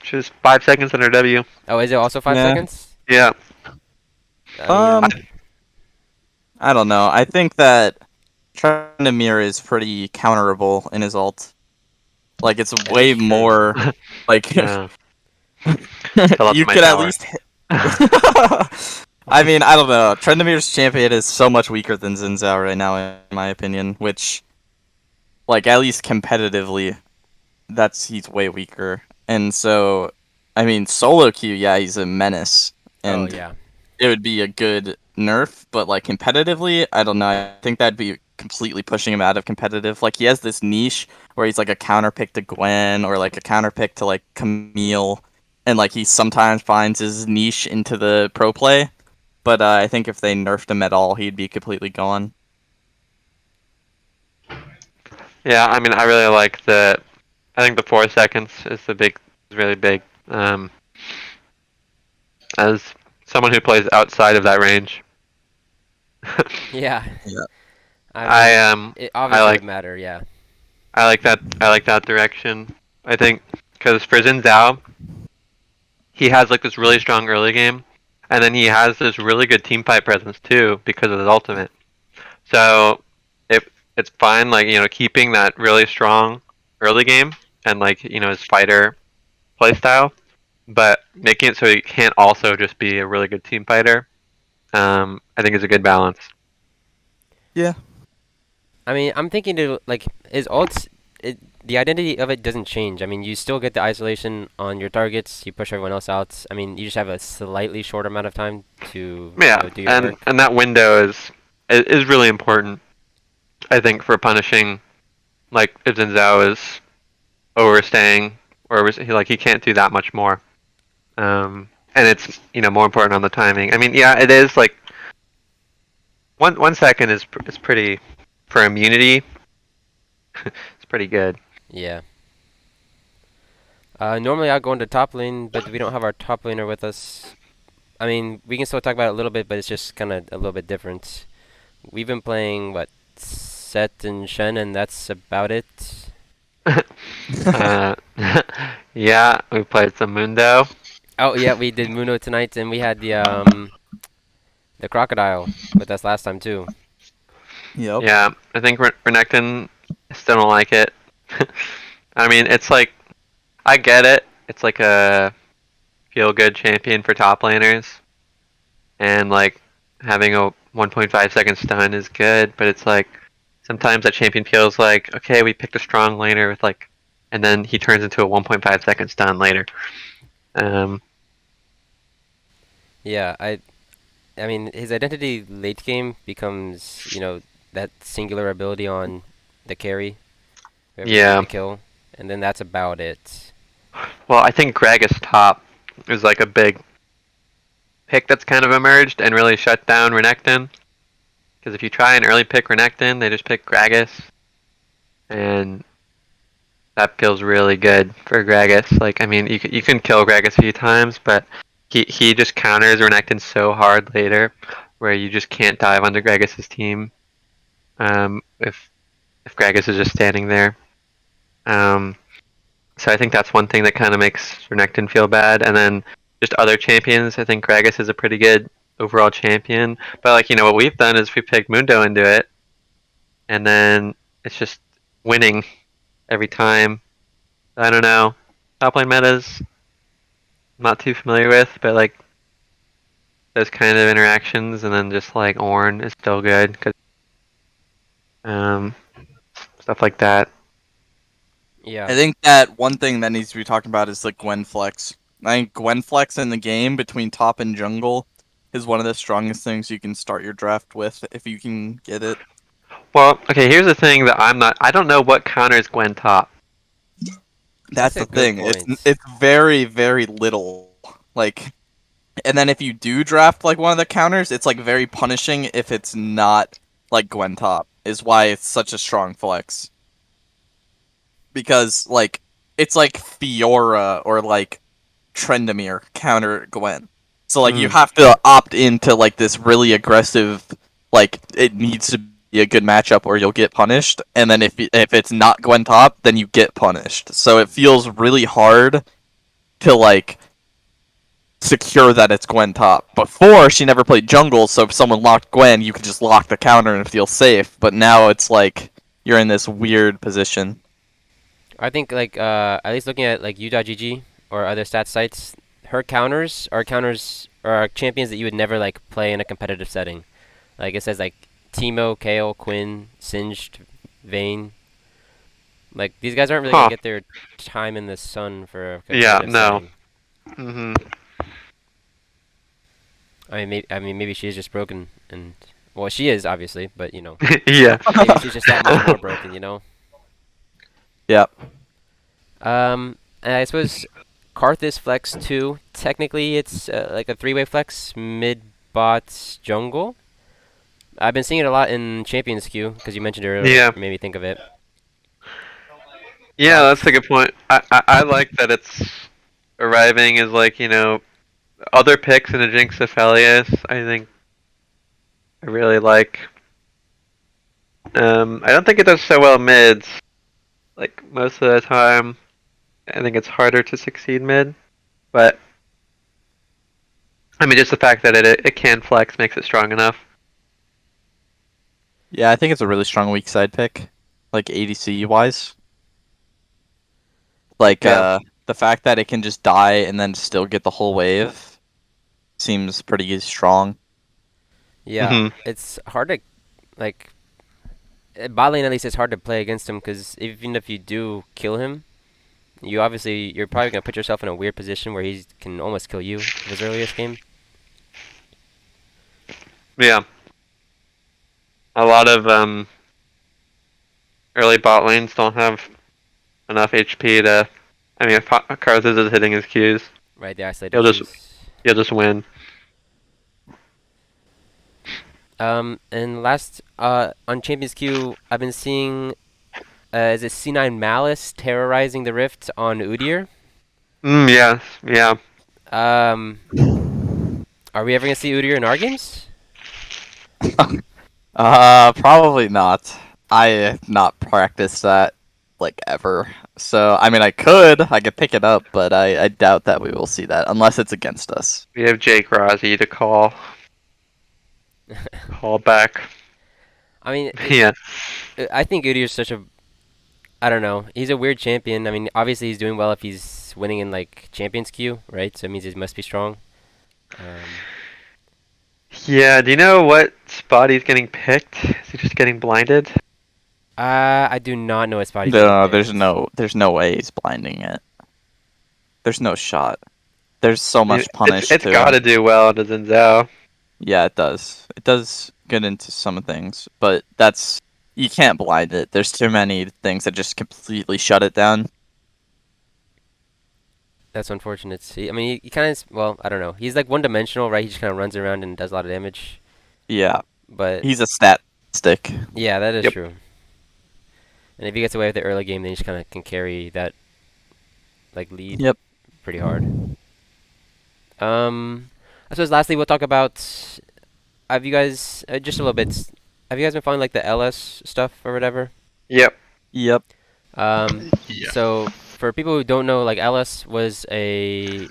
She's 5 seconds under W. Oh, is it also 5 Yeah. seconds? Yeah. I mean, I don't know. I think that Tryndamere is pretty counterable in his ult. Like it's way is true. more like Yeah. Fill up you my could at tower. least I mean, I don't know. Tryndamere's champion is so much weaker than Xin Zhao right now, in my opinion. Which, like, at least competitively, he's way weaker. And so, I mean, solo queue, yeah, he's a menace, Oh, and yeah. it would be a good nerf. But like competitively, I don't know. I think that'd be completely pushing him out of competitive. Like he has this niche where he's like a counter pick to Gwen or like a counter pick to like Camille, and like he sometimes finds his niche into the pro play. But I think if they nerfed him at all, he'd be completely gone. Yeah, I mean, I really like the. I think the 4 seconds is really big. As someone who plays outside of that range, Yeah. Yeah. I mean, it obviously like- would matter, yeah. I like that. I like that direction. I think because for Xin Zhao, he has like this really strong early game, and then he has this really good team fight presence too because of his ultimate. So it's fine, like keeping that really strong early game and like his fighter playstyle, but making it so he can't also just be a really good team fighter. I think is a good balance. I mean, I'm thinking to like his ults. The identity of it doesn't change. I mean, you still get the isolation on your targets. You push everyone else out. I mean, you just have a slightly short amount of time to Yeah, do your and work. and that window is really important. I think for punishing like if Xin Zhao is overstaying or he can't do that much more. And it's more important on the timing. I mean, yeah, it is like 1 second is pretty for immunity. It's pretty good. Yeah. Normally I'll go into top lane, but we don't have our top laner with us. I mean, we can still talk about it a little bit, but it's just kind of a little bit different. We've been playing, what, Set and Shen, and that's about it. uh, yeah, we played some Mundo. Oh, yeah, we did Muno tonight, and we had the Crocodile with us last time, too. Yep. Yeah, I think Renekton still don't like it. I mean, it's like I get it. It's like a feel-good champion for top laners, and like having a 1.5 second stun is good, but it's like sometimes that champion feels like, okay, we picked a strong laner with like, and then he turns into a 1.5 second stun later. Yeah, I mean, his identity late game becomes, that singular ability on the carry, whoever you need Yeah. to kill, and then that's about it. Well, I think Gragas top is like a big pick that's kind of emerged and really shut down Renekton. Because if you try and early pick Renekton, they just pick Gragas, and that feels really good for Gragas. Like, I mean, you can kill Gragas a few times, but he just counters Renekton so hard later, where you just can't dive onto Gragas' team. If Gragas is just standing there. So I think that's one thing that kind of makes Renekton feel bad, and then just other champions. I think Gragas is a pretty good overall champion, but like what we've done is we picked Mundo into it, and then it's just winning every time. I don't know. Top lane metas, I'm not too familiar with, but like those kind of interactions, and then just like Ornn is still good because stuff like that. Yeah. I think that one thing that needs to be talked about is like Gwen Flex. I think Gwen Flex in the game between top and jungle is one of the strongest things you can start your draft with if you can get it. Well, okay, here's the thing that I don't know what counters Gwen top. That's a the good thing. point. It's very, very little. Like, and then if you do draft like one of the counters, it's like very punishing if it's not like Gwen top. Is why it's such a strong flex. Because like it's like Fiora or like Trendamere counter Gwen. So like you have to opt into like this really aggressive, like it needs to be a good matchup or you'll get punished. And then if it's not Gwen top, then you get punished. So it feels really hard to like secure that it's Gwen top. Before she never played jungle, so if someone locked Gwen, you could just lock the counter and feel safe. But now it's like you're in this weird position. I think like at least looking at like u.gg or other stat sites, her counters are champions that you would never like play in a competitive setting. Like it says like Teemo, Kayle, Quinn, Singed, Vayne. Like these guys aren't really gonna get their time in the sun for a competitive setting. Mm-hmm. I mean maybe she is just broken and well she is obviously, but Yeah. maybe she's just that much more broken. Yep. And I suppose Karthus flex too. Technically, it's like a three-way flex mid bot jungle. I've been seeing it a lot in Champions queue because you mentioned it earlier. Yeah. It made me think of it. Yeah, that's a good point. I like that it's arriving as like other picks in a Jinx Aphelios. I think I really like. I don't think it does so well mids. Like most of the time, I think it's harder to succeed mid. But I mean, just the fact that it can flex makes it strong enough. Yeah, I think it's a really strong weak side pick, like ADC wise. Like Yeah. the fact that it can just die and then still get the whole wave seems pretty strong. Yeah, it's hard to like. Bot lane at least it's hard to play against him because even if you do kill him, you're probably gonna put yourself in a weird position where he can almost kill you his earliest game. Yeah. A lot of early bot lanes don't have enough HP to. I mean, if Carlos is hitting his cues, Right, the isolated he'll just cues. he'll just win. And last, on Champions Queue, I've been seeing, is it C9 Malice terrorizing the Rift on Udyr? Yeah, yeah. Um, are we ever gonna see Udyr in our games? Probably not. I have not practiced that like ever. So I mean, I could pick it up, but I doubt that we will see that unless it's against us. We have Jake Rossi to call back. I mean, Yeah. I think Udyr's such a, I don't know. He's a weird champion. I mean, obviously he's doing well if he's winning in like Champions Queue, right? So it means he must be strong. Yeah. Do you know what spot he's getting picked? Is he just getting blinded? I do not know what spot he's getting No, picked. there's no way he's blinding it. There's no shot. There's so I mean, much punish it's too. gotta do well to Zinzao. Yeah, it does. It does get into some things, but you can't blind it. There's too many things that just completely shut it down. That's unfortunate. I mean, he kind of, well, I don't know. He's like one-dimensional, right? He just kind of runs around and does a lot of damage. Yeah, But he's a stat stick. yeah, that is Yep. true. And if he gets away with the early game, then he just kind of can carry that like lead Yep. pretty hard. I suppose lastly we'll talk about. Have you guys just a little bit? Have you guys been following like the LS stuff or whatever? Yep. Yep. Yeah. So for people who don't know, like LS was a,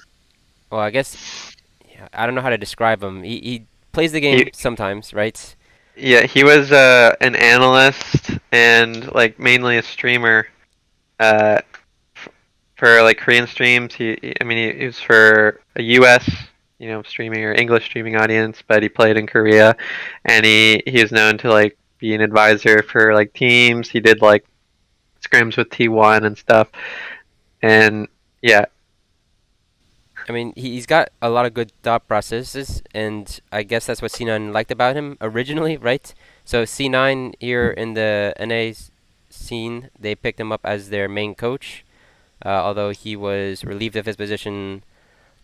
well, I guess, yeah, I don't know how to describe him. He plays the game sometimes, right? Yeah, he was an analyst and like mainly a streamer for like Korean streams. I mean, he was for a U.S. streaming or English streaming audience, but he played in Korea, and he is known to like be an advisor for like teams. He did like scrims with T1 and stuff, and yeah, I mean, he's got a lot of good thought processes, and I guess that's what C9 liked about him originally, right? So C9 here in the NA scene, they picked him up as their main coach, although he was relieved of his position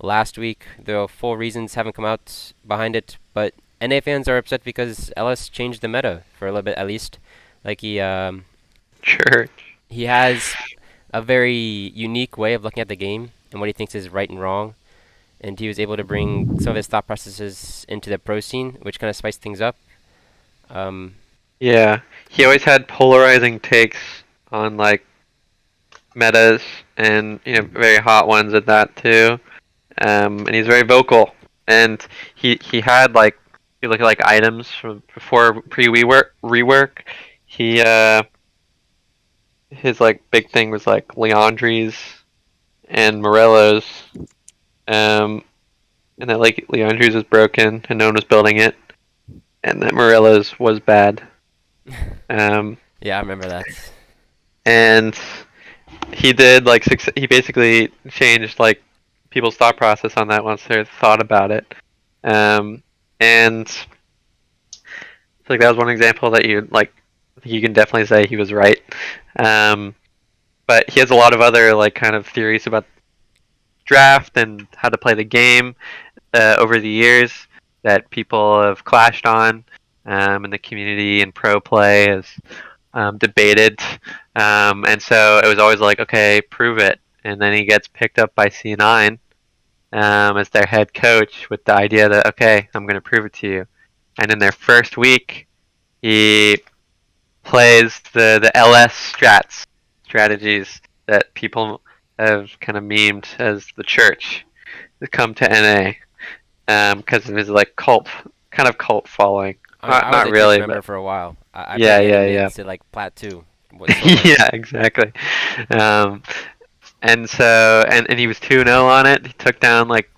last week. The full reasons haven't come out behind it, but NA fans are upset because LS changed the meta for a little bit at least. Like sure. he has a very unique way of looking at the game and what he thinks is right and wrong. And he was able to bring some of his thought processes into the pro scene, which kind of spiced things up. Yeah, he always had polarizing takes on like metas and very hot ones at that too. And he's very vocal. And he had like, if you look at like items from before rework, he his like big thing was like Leandri's and Morello's. And that like Leandri's was broken and no one was building it, and that Morello's was bad. Yeah, I remember that. And he did like he basically changed like people's thought process on that once they thought about it. And like that was one example that you can definitely say he was right. But he has a lot of other like kind of theories about draft and how to play the game over the years that people have clashed on, in the community and pro play has debated. And so it was always like, okay, prove it. And then he gets picked up by C9 as their head coach with the idea that, okay, I'm going to prove it to you. And in their first week, he plays the LS strategies that people have kind of memed as the church to come to NA because of his like cult following. I was Not a church really, member but for a while. I yeah, played the yeah, mid yeah. to like plat 2 with Sona. Yeah, exactly. And so and he was 2-0 on it. He took down like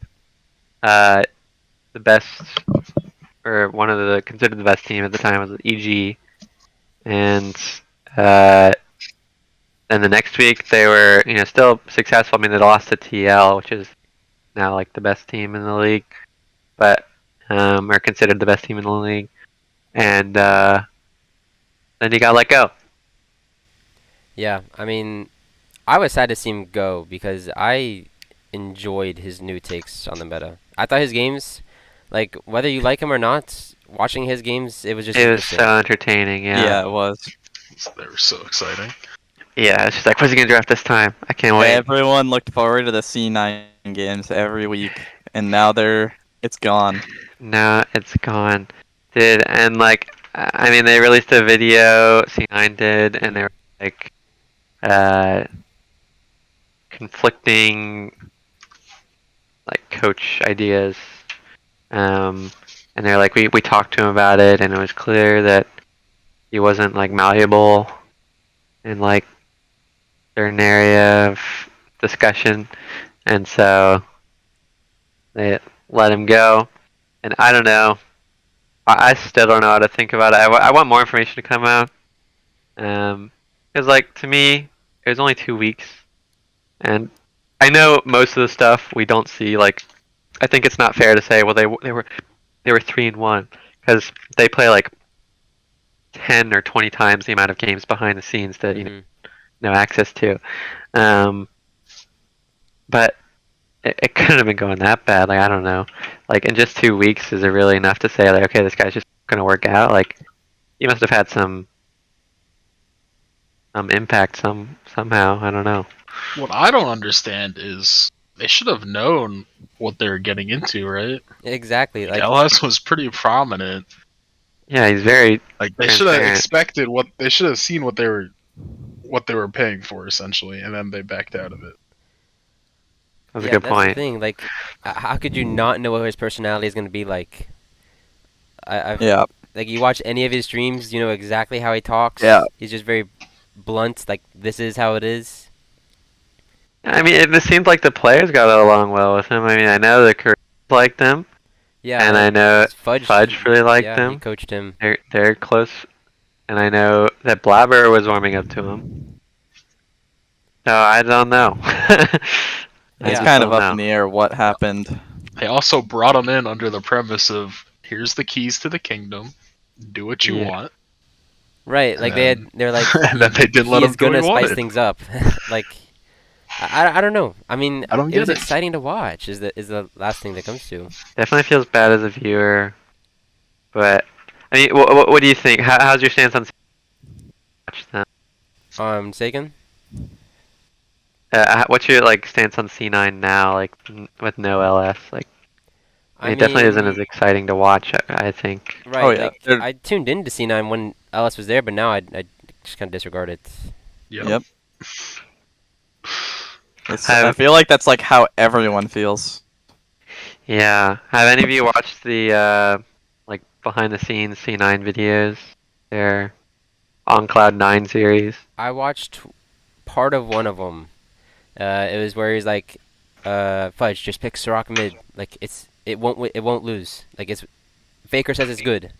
the best, or one of the considered the best team at the time was EG, and then the next week they were still successful. I mean, they lost to TL, which is now like the best team in the league, but are considered the best team in the league, and then he got let go. Yeah, I mean, I was sad to see him go because I enjoyed his new takes on the meta. I thought his games, like whether you like him or not, watching his games, it was just It was interesting. so entertaining. Yeah, it was. They were so exciting. Yeah, it's just like, what's he gonna draft this time? I can't wait. Everyone looked forward to the C9 games every week, and now it's gone. No, it's gone, dude. And like, I mean, they released a video. C9 did, and they were like, conflicting like coach ideas. And they're like, we talked to him about it, and it was clear that he wasn't like malleable in like certain area of discussion, and so they let him go. And I don't know. I still don't know how to think about it. I want more information to come out. Because like to me, it was only 2 weeks, and I know most of the stuff we don't see. Like, I think it's not fair to say, well, they were 3-1 because they play like 10 or 20 times the amount of games behind the scenes that no access to. But it couldn't have been going that bad. Like, I don't know. Like, in just 2 weeks, is it really enough to say like, okay, this guy's just gonna work out? Like, he must have had some impact somehow. I don't know. What I don't understand is they should have known what they were getting into, right? Exactly. Like LS was pretty prominent. Yeah, he's very Like they should have transparent. expected what they should have seen what they were paying for essentially, and then they backed out of it. That's a yeah, good that's the point. thing. Like, how could you not know what his personality is gonna be like? I've Yeah. like you watch any of his streams, you know exactly how he talks. Yeah. He's just very blunt. Like this is how it is. I mean, it seemed like the players got along well with him. I mean, I know the Koreans liked him, Yeah, and I like know Fudge really liked yeah, he him. coached him. They're close, and I know that Blabber was warming up to him. So I don't know. I It's Yeah. just kind of don't up know. in the air what happened. They also brought him in under the premise of here's the keys to the kingdom, do what you Yeah. want. Right, And like then- they're like and then they didn't let he him is do what gonna he spice wanted. things up. Like I don't know. I mean, I don't it was get it. exciting to watch. Is the last thing that comes to. Definitely feels bad as a viewer, but I mean, what do you think? How's your stance on watch them? Sagan? What's your like stance on C9 now, like with no LS? Like, I it definitely isn't mean, as exciting to watch. I think. right, Oh, yeah, like they're- I tuned into C9 when Ellis was there, but now I just kind of disregard it. Yep. I Have- feel like that's like how everyone feels. Yeah. Have any of you watched the like behind the scenes C9 videos? Their on Cloud9 series. I watched part of one of them. It was where he's like, Fudge, just pick Soraka mid. Like it won't lose. Like it's Faker says it's good.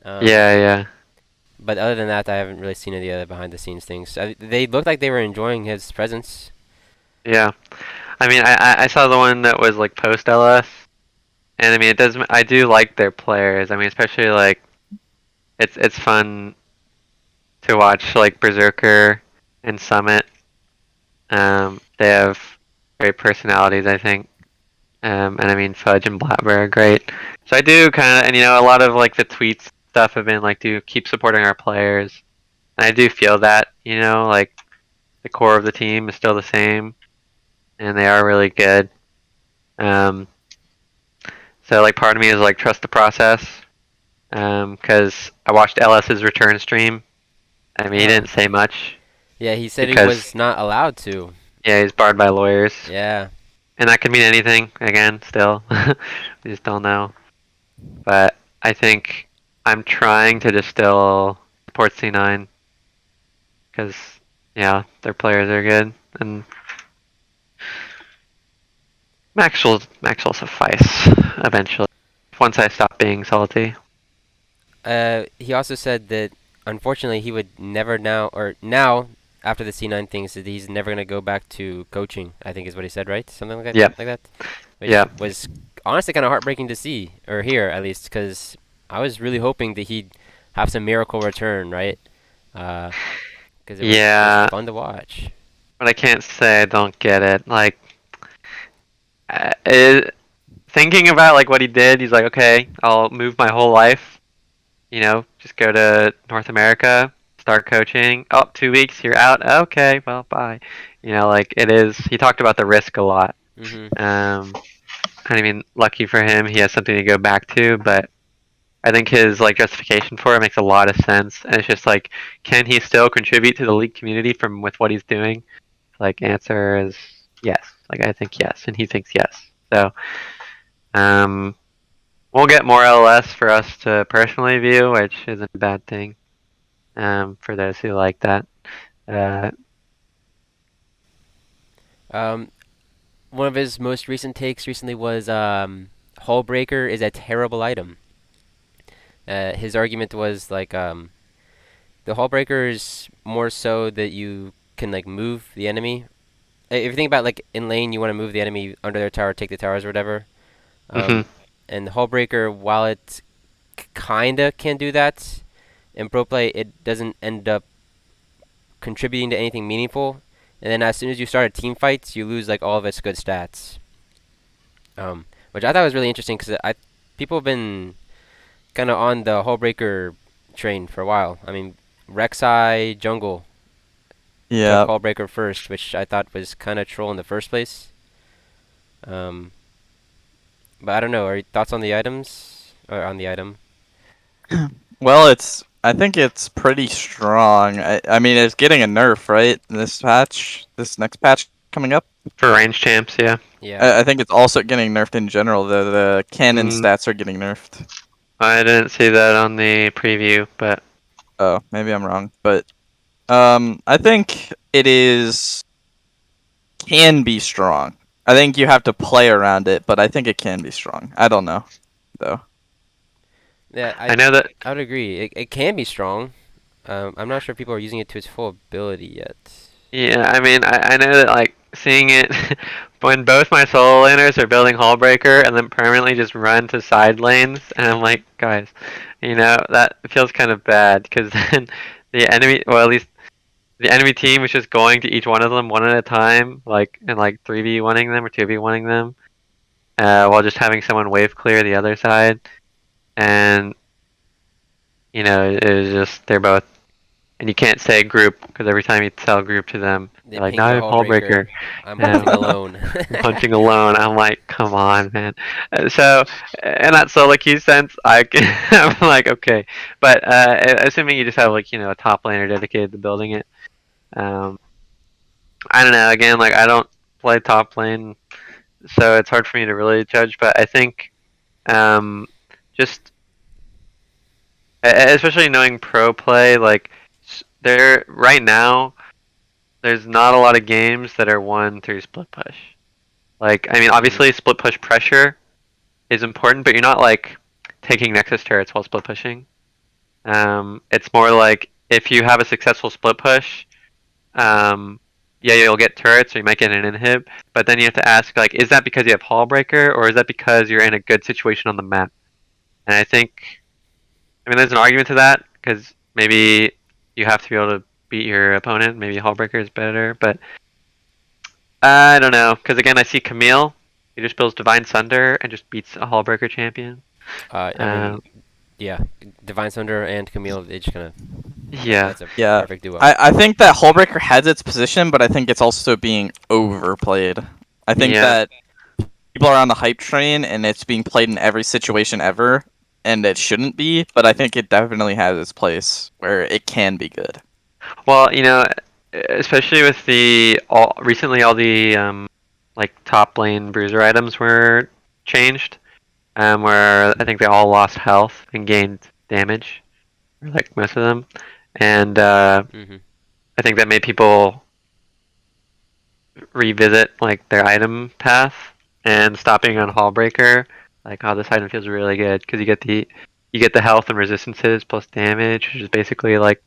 Yeah. But other than that, I haven't really seen any other behind the scenes things. They looked like they were enjoying his presence. Yeah. I mean, I saw the one that was like post LS, and I mean, I do like their players. I mean, especially like, it's fun to watch like Berserker and Summit. They have great personalities, I think. And I mean, Fudge and Blabber are great. So I do kind of, and you know, a lot of like the tweets stuff have been like, do keep supporting our players. And I do feel that, you know, like the core of the team is still the same, and they are really good. So like part of me is like trust the process, because I watched LS's return stream. I mean, he didn't say much. Yeah, he said he Because- was not allowed to. Yeah, he's barred by lawyers, Yeah. and that could mean anything. Again, still, we just don't know. But I think I'm trying to just still support C9 because yeah, their players are good, and Max will suffice eventually. Once I stop being salty. He also said that unfortunately he would never now after the C9 thing, said he's never gonna go back to coaching. I think is what he said, right? Something like that. Yeah. Like that. Which Yeah. was honestly kind of heartbreaking to see or hear, at least, because I was really hoping that he'd have some miracle return, right? Because it was Yeah. fun to watch. but I can't say I don't get it. Like, thinking about like what he did, he's like, okay, I'll move my whole life. Just go to North America, start coaching. Oh, 2 weeks, you're out. Okay, well, bye. Like it is. He talked about the risk a lot. Mm-hmm. I mean, lucky for him, he has something to go back to. But I think his like justification for it makes a lot of sense. And it's just like, can he still contribute to the league community from with what he's doing? Like, answer is yes. Like, I think yes, and he thinks yes. So, we'll get more LS for us to personally view, which isn't a bad thing. For those who like that. Um, one of his most recent takes recently was Hullbreaker is a terrible item. His argument was like the Hullbreaker is more so that you can like move the enemy. If you think about like in lane, you want to move the enemy under their tower, take the towers or whatever. Mhm. And the Hullbreaker, while it kinda can do that, in pro play it doesn't end up contributing to anything meaningful. And then as soon as you start a team fight, you lose like all of its good stats. Which I thought was really interesting because people have been kind of on the Hullbreaker train for a while. I mean, Rek'Sai jungle took Yeah. Hullbreaker first, which I thought was kind of troll in the first place. Um, but I don't know. Are your thoughts on the items or on the item? Well, I think it's pretty strong. I mean, it's getting a nerf, right? This next patch coming up. For range champs, yeah. Yeah. I think it's also getting nerfed in general. The cannon Mm. stats are getting nerfed. I didn't see that on the preview, but Oh, maybe I'm wrong, but I think can be strong. I think you have to play around it, but I think it can be strong. I don't know, though. Yeah, I know that. I would agree. It can be strong. I'm not sure people are using it to its full ability yet. Yeah, I mean, I know that like seeing it when both my solo laners are building Hullbreaker and then permanently just run to side lanes, and I'm like, guys, that feels kind of bad because then the enemy, well, at least the enemy team is just going to each one of them one at a time, like and like 3v1ing them or 2v1ing them, while just having someone wave clear the other side, and it was just they're both, and you can't say group because every time you tell group to them, They they're like, ping now I the have Hullbreaker. Hullbreaker. I'm And hunting alone. I'm punching alone. I'm like, come on, man. So, and that solo queue sense, I'm like, okay. But assuming you just have like a top laner dedicated to building it, um, I don't know. Again, like I don't play top lane, so it's hard for me to really judge. But I think, just especially knowing pro play, like there right now, there's not a lot of games that are won through split push. Like, I mean, obviously, split push pressure is important, but you're not like taking Nexus turrets while split pushing. It's more like if you have a successful split push, yeah, you'll get turrets or you might get an inhib, but then you have to ask like, is that because you have Hullbreaker or is that because you're in a good situation on the map? And I think, I mean, there's an argument to that because maybe you have to be able to beat your opponent. Maybe Hullbreaker is better, but I don't know. Because again, I see Camille. He just builds Divine Sunder and just beats a Hullbreaker champion. I mean, yeah, Divine Sunder and Camille, they just kind of Yeah. that's a Yeah, perfect duo. I think that Hullbreaker has its position, but I think it's also being overplayed. I think Yeah. that people are on the hype train, and it's being played in every situation ever, and it shouldn't be. But I think it definitely has its place where it can be good. Well, especially with recently all the like top lane bruiser items were changed, where I think they all lost health and gained damage, like most of them, and Mm-hmm. I think that made people revisit like their item path and stopping on Hallbreaker. Like, oh, this item feels really good because you get the health and resistances plus damage, which is basically like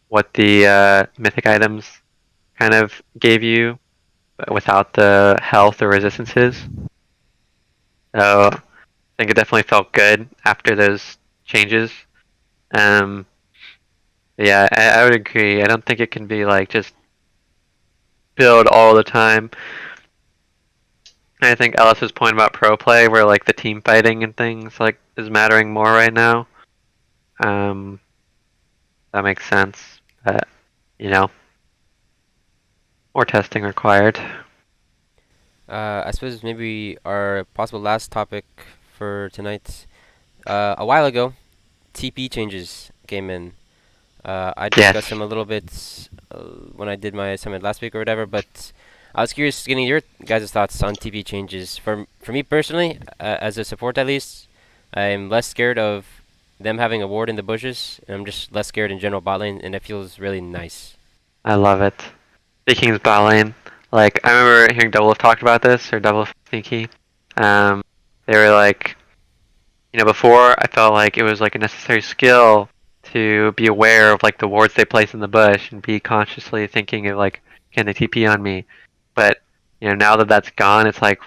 what the mythic items kind of gave you, but without the health or resistances. So I think it definitely felt good after those changes. Um, yeah, I would agree. I don't think it can be like just build all the time. And I think Ellis's point about pro play, where like the team fighting and things like is mattering more right now. That makes sense. But you know, more testing required. I suppose maybe our possible last topic for tonight. A while ago, TP changes came in. I discussed Yes. them a little bit when I did my assignment last week or whatever, but I was curious getting your guys' thoughts on TP changes. For me personally, as a support at least, I'm less scared of them having a ward in the bushes, and I'm just less scared in general bot lane, and it feels really nice. I love it. Speaking of bot lane, like I remember hearing Double talked about this, or Double Thinky. They were like, before I felt like it was like a necessary skill to be aware of like the wards they place in the bush and be consciously thinking of like, can they TP on me? But now that that's gone, it's like,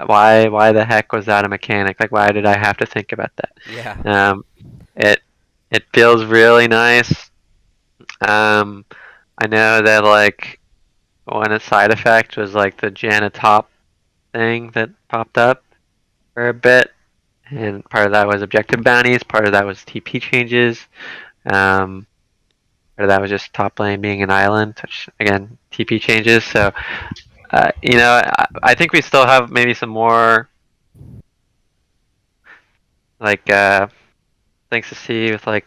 why the heck was that a mechanic? Like, why did I have to think about that? Yeah. It feels really nice. I know that like one side effect was like the Janna top thing that popped up for a bit, and part of that was objective bounties, part of that was TP changes, part of that was just top lane being an island, which again TP changes. So I think we still have maybe some more like things to see with like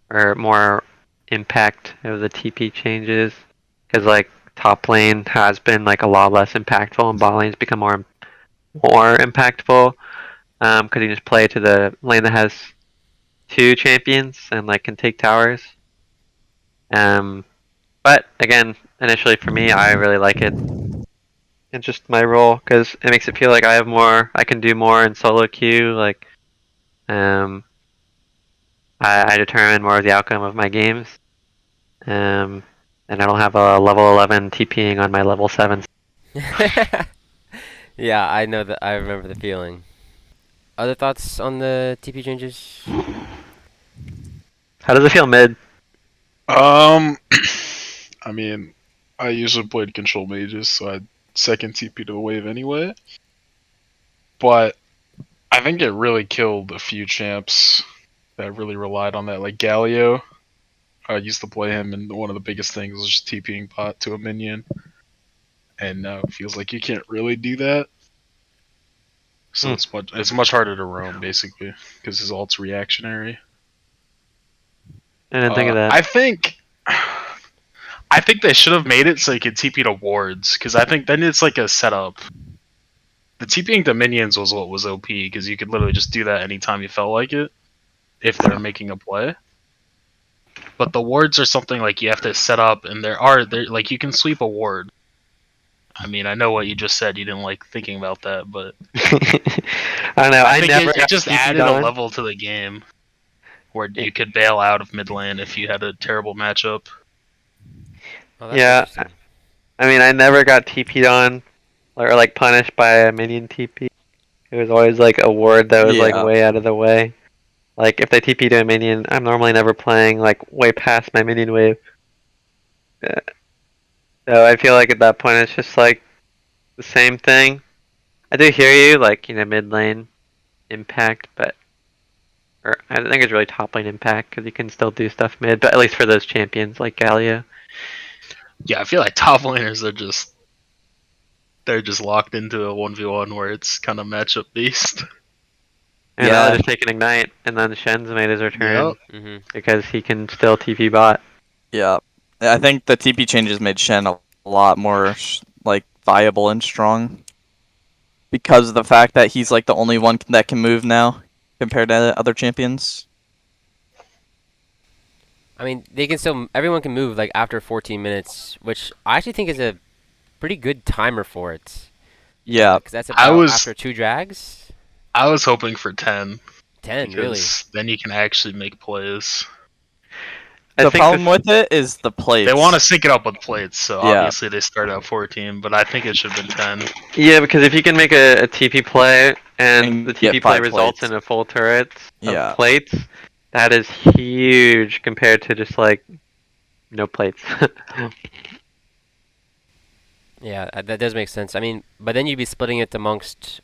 or more impact of the TP changes, because like top lane has been like a lot less impactful and bot lane's become more impactful, because you just play to the lane that has two champions and like can take towers. But again, initially for me, I really like it. It's just my role because it makes it feel like I can do more in solo queue. Like, I determine more of the outcome of my games. And I don't have a level 11 TPing on my level 7. Yeah, I know that. I remember the feeling. Other thoughts on the TP changes? How does it feel mid? I mean, I usually played control mages, so I'd second TP to a wave anyway. But I think it really killed a few champs that really relied on that, like Galio. I used to play him, and one of the biggest things was just TPing bot to a minion. And now it feels like you can't really do that. So it's much harder to roam, basically, because his ult's reactionary. I didn't think of that. I think they should have made it so you could TP to wards, because I think then it's like a setup. The TPing to minions was what was OP, because you could literally just do that anytime you felt like it, if they're making a play. But the wards are something like you have to set up, and there like you can sweep a ward. I mean, I know what you just said. You didn't like thinking about that, but I don't know. I I think never it just TP'd added a on. level to the game where you could bail out of mid lane if you had a terrible matchup. Oh, that's Yeah, interesting. I mean, I never got TP'd on or like punished by a minion TP. It was always like a ward that was like Yeah. way out of the way. Like if they TP to a minion, I'm normally never playing like way past my minion wave. So I feel like at that point it's just like the same thing. I do hear you, like mid lane impact, but or I think it's really top lane impact because you can still do stuff mid, but at least for those champions like Galio. Yeah, I feel like top laners are they're just locked into a 1v1 where it's kind of matchup based. And Yeah. I'll just take an ignite, and then Shen's made his return Yep. because he can still TP bot. Yeah. I think the TP changes made Shen a lot more like viable and strong because of the fact that he's like the only one that can move now compared to other champions. I mean, they can still. Everyone can move like after 14 minutes, which I actually think is a pretty good timer for it. Yeah. Because that's about was- after 2 drags. I was hoping for 10 10, really. because then you can actually make plays. I The think problem this- with it is the plates. They want to sync it up with plates, so Yeah. obviously they start at 14, but I think it should have been 10. Yeah, because if you can make a TP play and And the get TP play 5 results plates. in a full turret Yeah. of plates, that is huge compared to just like no plates. Yeah, that does make sense. I mean, but then you'd be splitting it amongst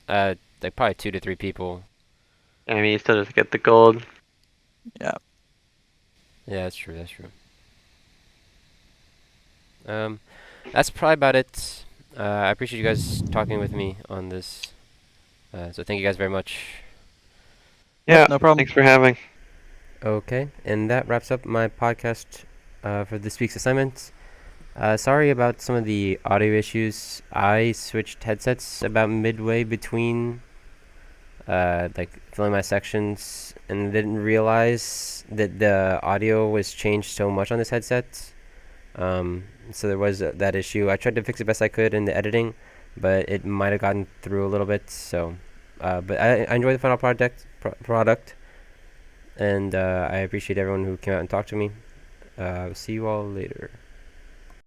like probably 2 to 3 people. I mean, you still just get the gold. Yeah. Yeah, that's true. That's true. Um, that's probably about it. I appreciate you guys talking with me on this. So thank you guys very much. Yeah, No problem. thanks for having. Okay, and that wraps up my podcast for this week's assignment. Sorry about some of the audio issues. I switched headsets about midway between like filling my sections and didn't realize that the audio was changed so much on this headset. So there was that issue. I tried to fix it best I could in the editing, but it might have gotten through a little bit. So, but I enjoyed the final product, and I appreciate everyone who came out and talked to me. See you all later.